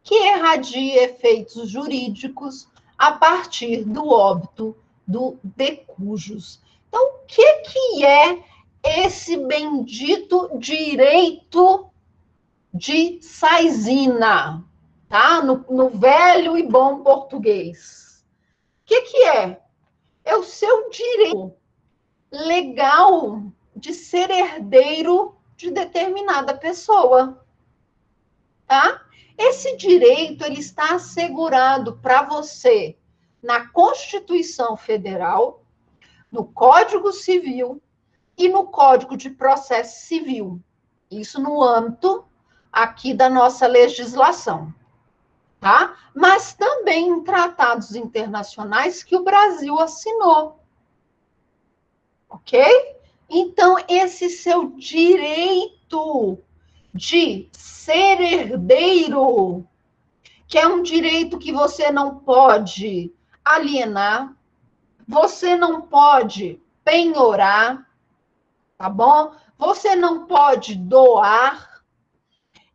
que irradia efeitos jurídicos a partir do óbito do decujus. Então, o que é esse bendito direito de saisina, tá? No velho e bom português. O que é? É o seu direito legal de ser herdeiro de determinada pessoa, tá? Esse direito, ele está assegurado para você na Constituição Federal, no Código Civil e no Código de Processo Civil. Isso no âmbito aqui da nossa legislação, tá? Mas também em tratados internacionais que o Brasil assinou. Ok? Então, esse seu direito de ser herdeiro, que é um direito que você não pode alienar, você não pode penhorar, tá bom? Você não pode doar.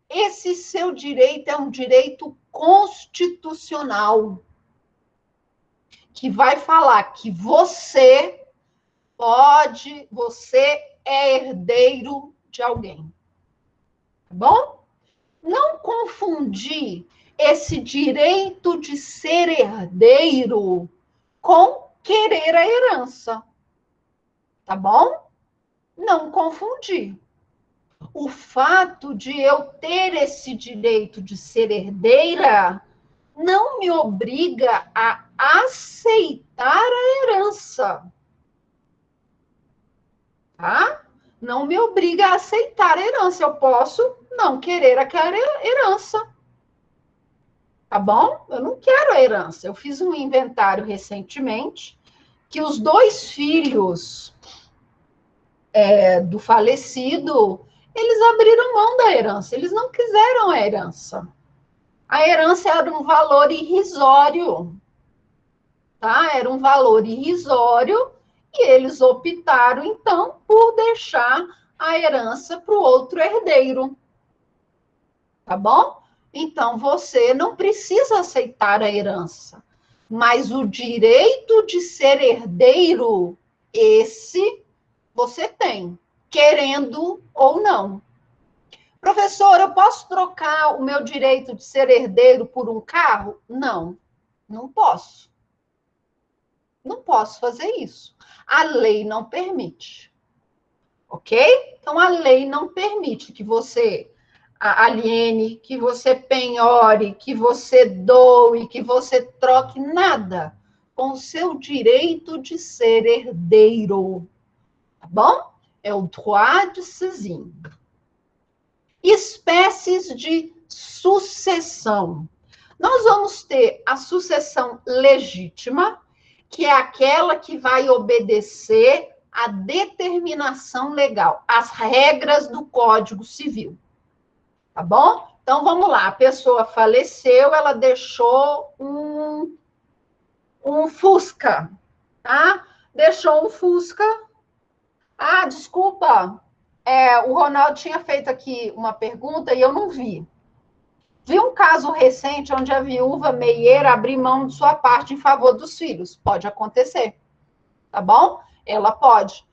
Esse seu direito é um direito constitucional, que vai falar que você é herdeiro de alguém. Tá bom? Não confundir esse direito de ser herdeiro com querer a herança. Tá bom? Não confundir. O fato de eu ter esse direito de ser herdeira não me obriga a aceitar a herança. Tá? Não me obriga a aceitar a herança. Eu posso não querer aquela herança. Tá bom? Eu não quero a herança. Eu fiz um inventário recentemente que os 2 filhos do falecido, eles abriram mão da herança. Eles não quiseram a herança. A herança era um valor irrisório. Tá? Era um valor irrisório e eles optaram, então, por deixar a herança para o outro herdeiro. Tá bom? Então, você não precisa aceitar a herança, mas o direito de ser herdeiro, esse você tem, querendo ou não. Professor, eu posso trocar o meu direito de ser herdeiro por um carro? Não, não posso. Não posso fazer isso. A lei não permite. Ok? Então, a lei não permite que você aliene, que você penhore, que você doe, que você troque nada com o seu direito de ser herdeiro. Tá bom? É o droit de saisine. Espécies de sucessão. Nós vamos ter a sucessão legítima, que é aquela que vai obedecer à determinação legal, às regras do Código Civil. Tá bom? Então, vamos lá. A pessoa faleceu, ela deixou um Fusca, tá? Deixou um Fusca. Ah, desculpa. O Ronaldo tinha feito aqui uma pergunta e eu não vi. Vi um caso recente onde a viúva meieira abriu mão de sua parte em favor dos filhos. Pode acontecer, tá bom? Ela pode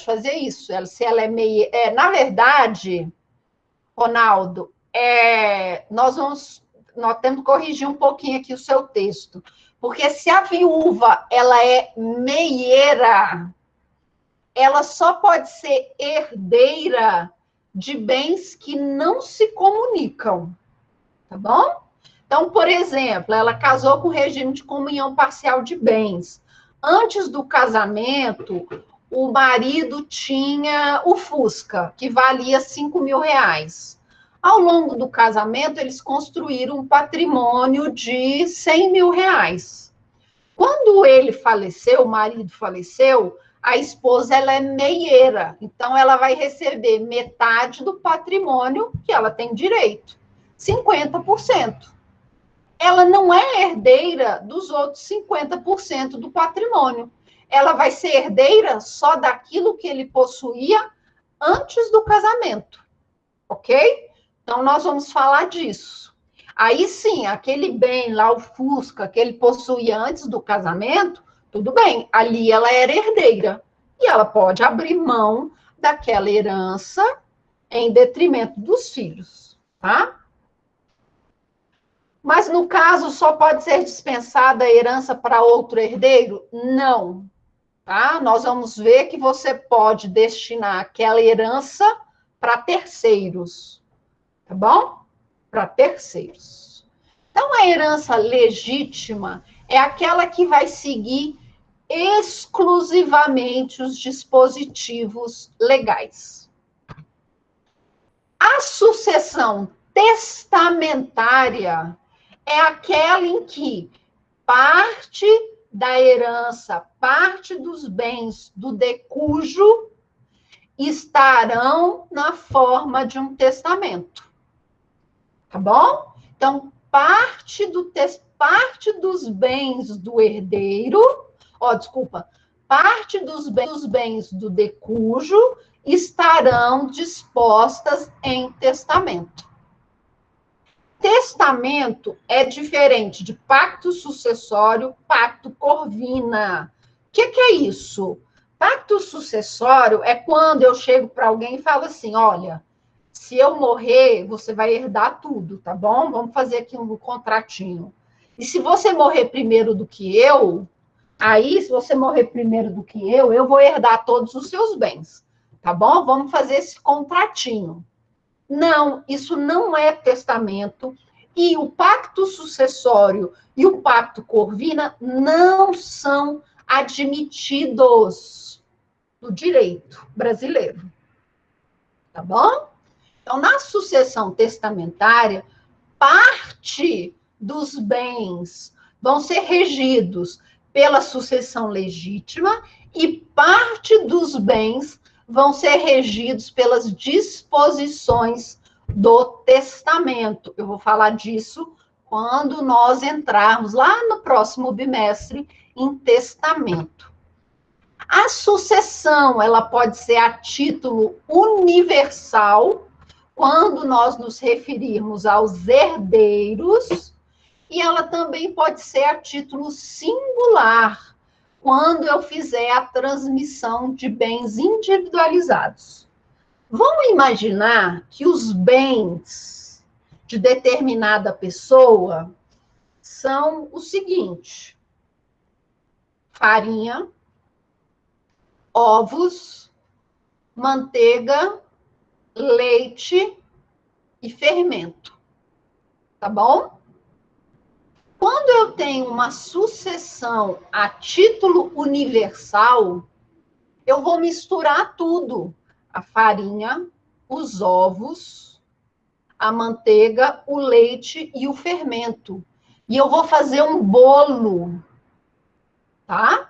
fazer isso. Se ela é meieira... na verdade, Ronaldo, nós temos que corrigir um pouquinho aqui o seu texto. Porque se a viúva ela é meieira, ela só pode ser herdeira de bens que não se comunicam. Tá bom? Então, por exemplo, ela casou com regime de comunhão parcial de bens. Antes do casamento, o marido tinha o Fusca, que valia 5 mil reais. Ao longo do casamento, eles construíram um patrimônio de 100 mil reais. Quando ele faleceu, o marido faleceu, a esposa ela é meieira. Então, ela vai receber metade do patrimônio que ela tem direito. 50%. Ela não é herdeira dos outros 50% do patrimônio. Ela vai ser herdeira só daquilo que ele possuía antes do casamento. Ok? Então, nós vamos falar disso. Aí sim, aquele bem lá, o Fusca, que ele possuía antes do casamento, tudo bem, ali ela era herdeira. E ela pode abrir mão daquela herança em detrimento dos filhos, tá? Mas, no caso, só pode ser dispensada a herança para outro herdeiro? Não. Tá? Nós vamos ver que você pode destinar aquela herança para terceiros. Tá bom? Para terceiros. Então, a herança legítima é aquela que vai seguir exclusivamente os dispositivos legais. A sucessão testamentária é aquela em que parte da herança, parte dos bens do decújo estarão na forma de um testamento. Tá bom? Então, parte dos bens do herdeiro, parte dos bens do decújo estarão dispostas em testamento. Testamento é diferente de pacto sucessório, pacto corvina. O que é isso? Pacto sucessório é quando eu chego para alguém e falo assim, olha, se eu morrer, você vai herdar tudo, tá bom? Vamos fazer aqui um contratinho. E se você morrer primeiro do que eu, aí, se você morrer primeiro do que eu vou herdar todos os seus bens, tá bom? Vamos fazer esse contratinho. Não, isso não é testamento. E o pacto sucessório e o pacto corvina não são admitidos no direito brasileiro. Tá bom? Então, na sucessão testamentária, parte dos bens vão ser regidos pela sucessão legítima e parte dos bens vão ser regidos pelas disposições do testamento. Eu vou falar disso quando nós entrarmos lá no próximo bimestre em testamento. A sucessão, ela pode ser a título universal, quando nós nos referirmos aos herdeiros, e ela também pode ser a título singular, quando eu fizer a transmissão de bens individualizados. Vamos imaginar que os bens de determinada pessoa são o seguinte: farinha, ovos, manteiga, leite e fermento. Tá bom? Quando eu tenho uma sucessão a título universal, eu vou misturar tudo: a farinha, os ovos, a manteiga, o leite e o fermento. E eu vou fazer um bolo, tá?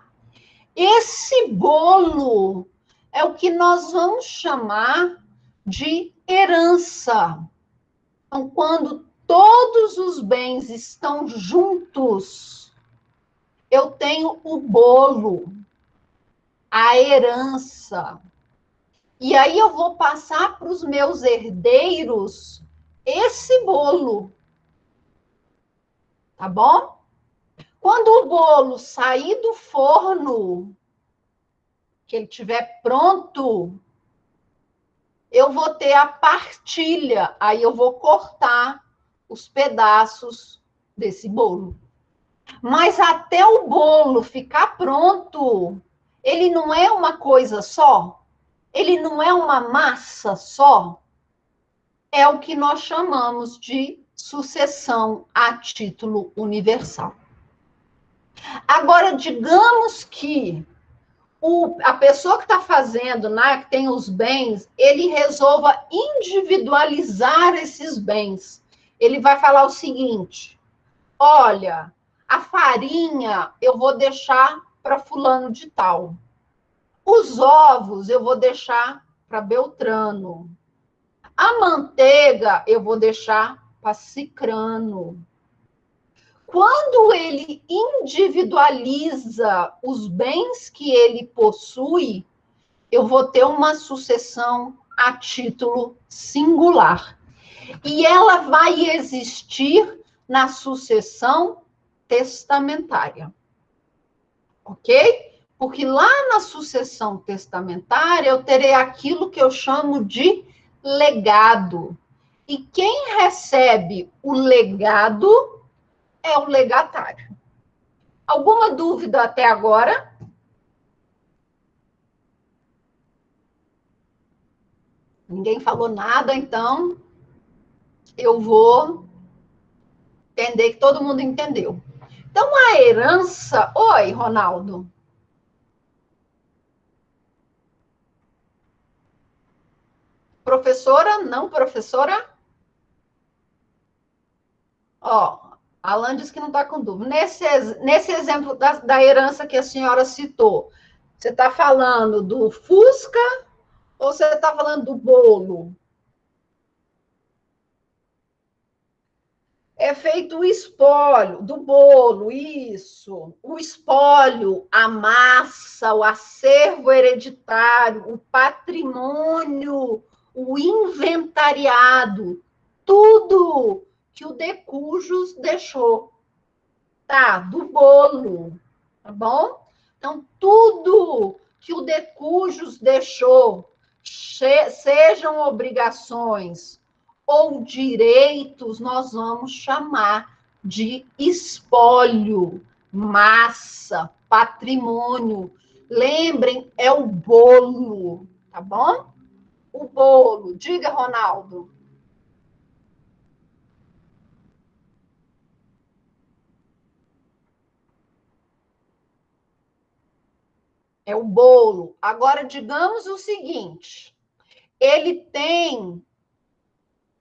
Esse bolo é o que nós vamos chamar de herança. Então, quando todos os bens estão juntos, eu tenho o bolo, a herança. E aí eu vou passar para os meus herdeiros esse bolo. tá bom? Quando o bolo sair do forno, que ele estiver pronto, eu vou ter a partilha, aí eu vou cortar os pedaços desse bolo. Mas até o bolo ficar pronto, ele não é uma coisa só, ele não é uma massa só, é o que nós chamamos de sucessão a título universal. Agora, digamos que a pessoa que está fazendo, né, que tem os bens, ele resolva individualizar esses bens. Ele vai falar o seguinte: olha, a farinha eu vou deixar para fulano de tal. Os ovos eu vou deixar para Beltrano. A manteiga eu vou deixar para Cicrano. Quando ele individualiza os bens que ele possui, eu vou ter uma sucessão a título singular. E ela vai existir na sucessão testamentária. Ok? Porque lá na sucessão testamentária eu terei aquilo que eu chamo de legado. E quem recebe o legado é o legatário. Alguma dúvida até agora? Ninguém falou nada, então eu vou entender que todo mundo entendeu. Então, a herança... Oi, Ronaldo. Professora? Não, professora? Ó, Alan diz que não está com dúvida. Nesse exemplo da herança que a senhora citou, você está falando do Fusca ou você está falando do bolo? É feito o espólio do bolo, isso. O espólio, a massa, o acervo hereditário, o patrimônio, o inventariado, tudo que o Decujus deixou, tá? Do bolo, tá bom? Então, tudo que o Decujus deixou, sejam obrigações ou direitos, nós vamos chamar de espólio, massa, patrimônio. Lembrem, é o bolo, tá bom? O bolo. Diga, Ronaldo. É o bolo. Agora, digamos o seguinte: ele tem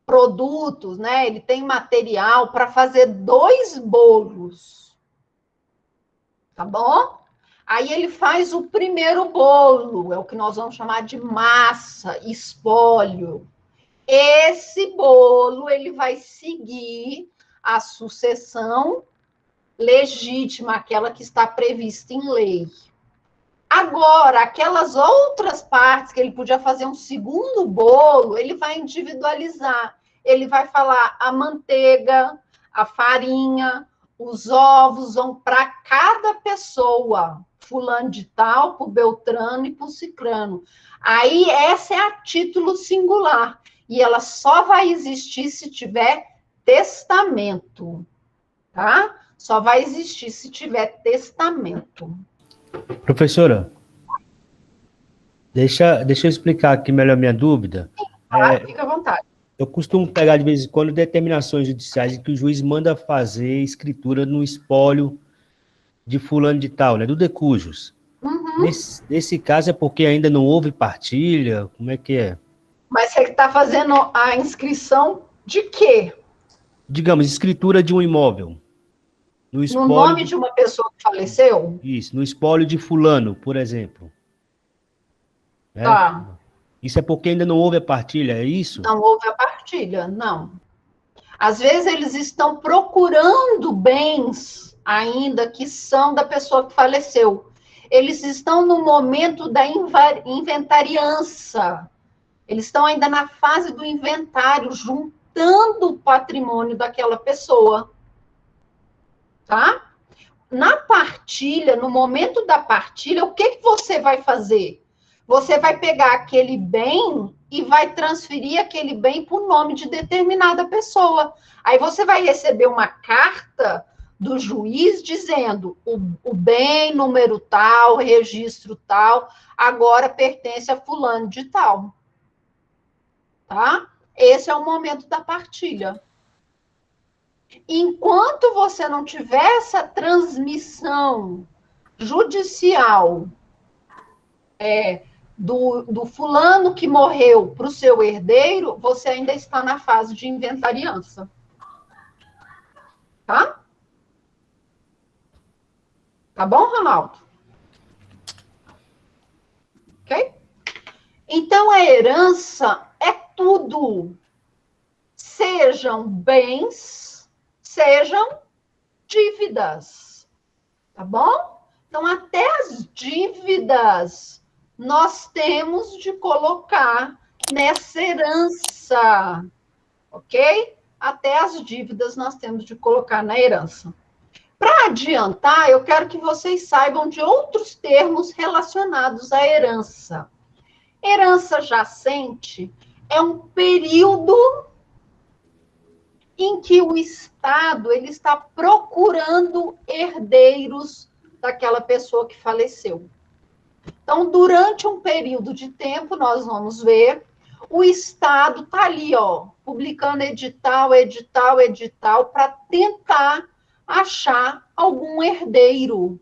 produtos, né? Ele tem material para fazer 2 bolos. Tá bom? Aí ele faz o primeiro bolo, é o que nós vamos chamar de massa, espólio. Esse bolo, ele vai seguir a sucessão legítima, aquela que está prevista em lei. Agora, aquelas outras partes que ele podia fazer um segundo bolo, ele vai individualizar. Ele vai falar a manteiga, a farinha, os ovos vão para cada pessoa, fulano de tal, para o Beltrano e para o Cicrano. Aí, essa é a título singular. E ela só vai existir se tiver testamento, tá? Só vai existir se tiver testamento. Professora, deixa eu explicar aqui melhor a minha dúvida. Claro, fica à vontade. Eu costumo pegar de vez em quando determinações judiciais em que o juiz manda fazer escritura no espólio de fulano de tal, né, do decujus. Uhum. Nesse caso é porque ainda não houve partilha? Como é que é? Mas você está fazendo a inscrição de quê? Digamos, escritura de um imóvel. No No nome de uma pessoa que faleceu? Isso, no espólio de fulano, por exemplo. Né? Tá. Isso é porque ainda não houve a partilha, é isso? Não houve a partilha, não. Às vezes eles estão procurando bens ainda que são da pessoa que faleceu. Eles estão no momento da inventariança. Eles estão ainda na fase do inventário, juntando o patrimônio daquela pessoa. tá? Na partilha, no momento da partilha, o que você vai fazer? Você vai pegar aquele bem e vai transferir aquele bem para o nome de determinada pessoa. Aí você vai receber uma carta do juiz dizendo o bem, número tal, registro tal, agora pertence a fulano de tal. Tá? Esse é o momento da partilha. Enquanto você não tiver essa transmissão judicial do fulano que morreu para o seu herdeiro, você ainda está na fase de inventariança. Tá? Tá bom, Ronaldo? Ok? Então, a herança é tudo. Sejam bens, sejam dívidas. Tá bom? Então, até as dívidas nós temos de colocar nessa herança. Ok? Até as dívidas nós temos de colocar na herança. Para adiantar, eu quero que vocês saibam de outros termos relacionados à herança. Herança jacente é um período em que o Estado ele está procurando herdeiros daquela pessoa que faleceu. Então, durante um período de tempo, nós vamos ver, o Estado está ali, ó, publicando edital, edital, edital, para tentar achar algum herdeiro.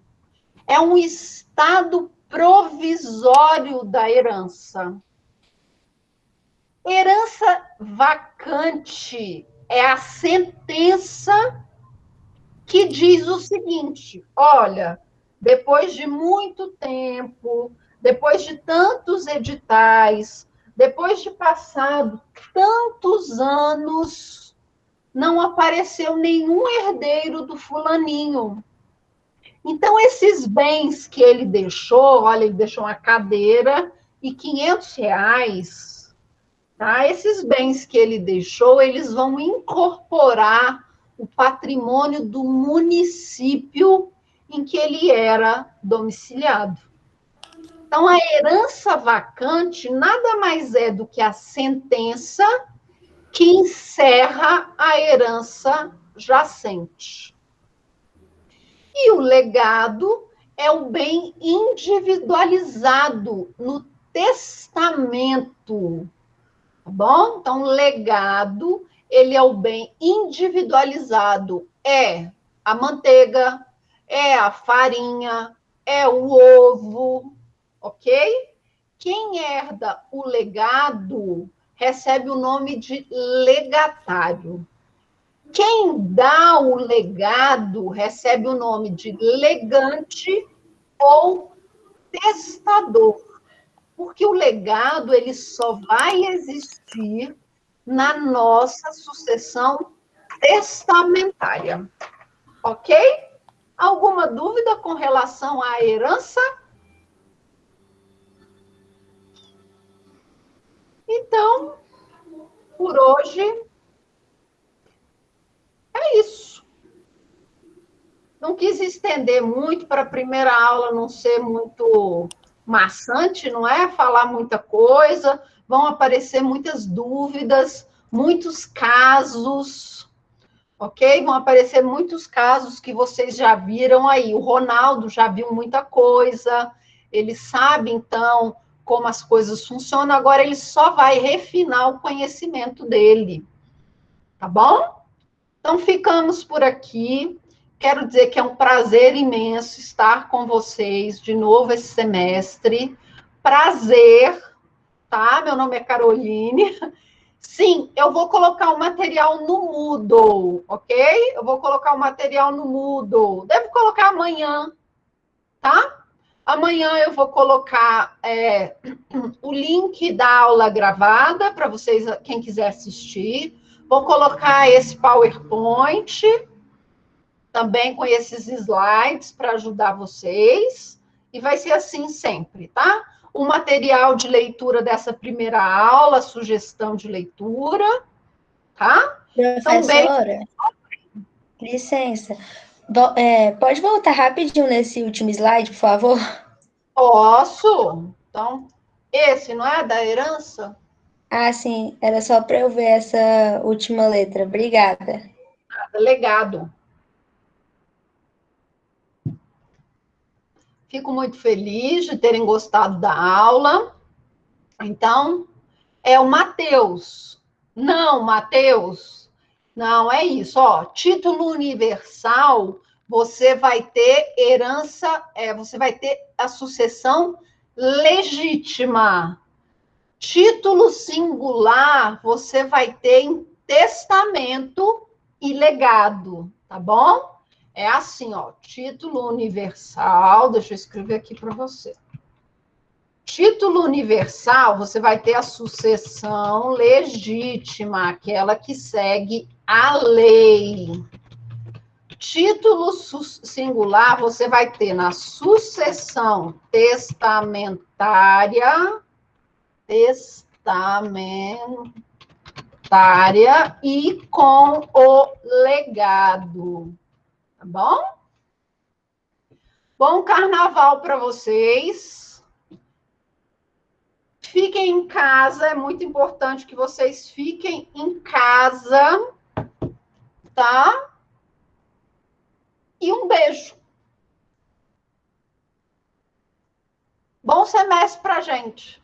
É um estado provisório da herança. Herança vacante é a sentença que diz o seguinte: olha, depois de muito tempo, depois de tantos editais, depois de passado tantos anos, não apareceu nenhum herdeiro do fulaninho. Então, esses bens que ele deixou, olha, ele deixou uma cadeira e R$500, tá? Esses bens que ele deixou, eles vão incorporar o patrimônio do município em que ele era domiciliado. Então, a herança vacante nada mais é do que a sentença que encerra a herança jacente. E o legado é o bem individualizado no testamento, tá bom? Então, legado, ele é o bem individualizado, é a manteiga, é a farinha, é o ovo, ok? Quem herda o legado recebe o nome de legatário. Quem dá o legado recebe o nome de legante ou testador, porque o legado ele só vai existir na nossa sucessão testamentária. Ok? Alguma dúvida com relação à herança? Então, por hoje, é isso. Não quis estender muito para a primeira aula não ser muito maçante, não é? Falar muita coisa, vão aparecer muitas dúvidas, muitos casos, ok? Vão aparecer muitos casos que vocês já viram aí. O Ronaldo já viu muita coisa, ele sabe, então, como as coisas funcionam, agora ele só vai refinar o conhecimento dele, tá bom? Então, ficamos por aqui. Quero dizer que é um prazer imenso estar com vocês de novo esse semestre. Prazer, tá? Meu nome é Caroline. Sim, eu vou colocar o material no Moodle, ok? Eu vou colocar o material no Moodle. Devo colocar amanhã, tá? Amanhã eu vou colocar o link da aula gravada para vocês, quem quiser assistir. Vou colocar esse PowerPoint, também com esses slides para ajudar vocês. E vai ser assim sempre, tá? O material de leitura dessa primeira aula, sugestão de leitura, tá? Professora, licença. Pode voltar rapidinho nesse último slide, por favor? Posso? Então, esse não é da herança? Ah, sim, era só para eu ver essa última letra. Obrigada. Legado. Fico muito feliz de terem gostado da aula. Então, é o Mateus. Não, Mateus. Não, é isso. Ó, título universal, você vai ter herança, você vai ter a sucessão legítima. Título singular, você vai ter em testamento e legado, tá bom? É assim, ó, título universal, deixa eu escrever aqui para você. Título universal, você vai ter a sucessão legítima, aquela que segue a lei. Título singular, você vai ter na sucessão testamentária e com o legado. Tá bom? Bom carnaval para vocês. Fiquem em casa, é muito importante que vocês fiquem em casa, tá? E um beijo. Bom semestre pra gente.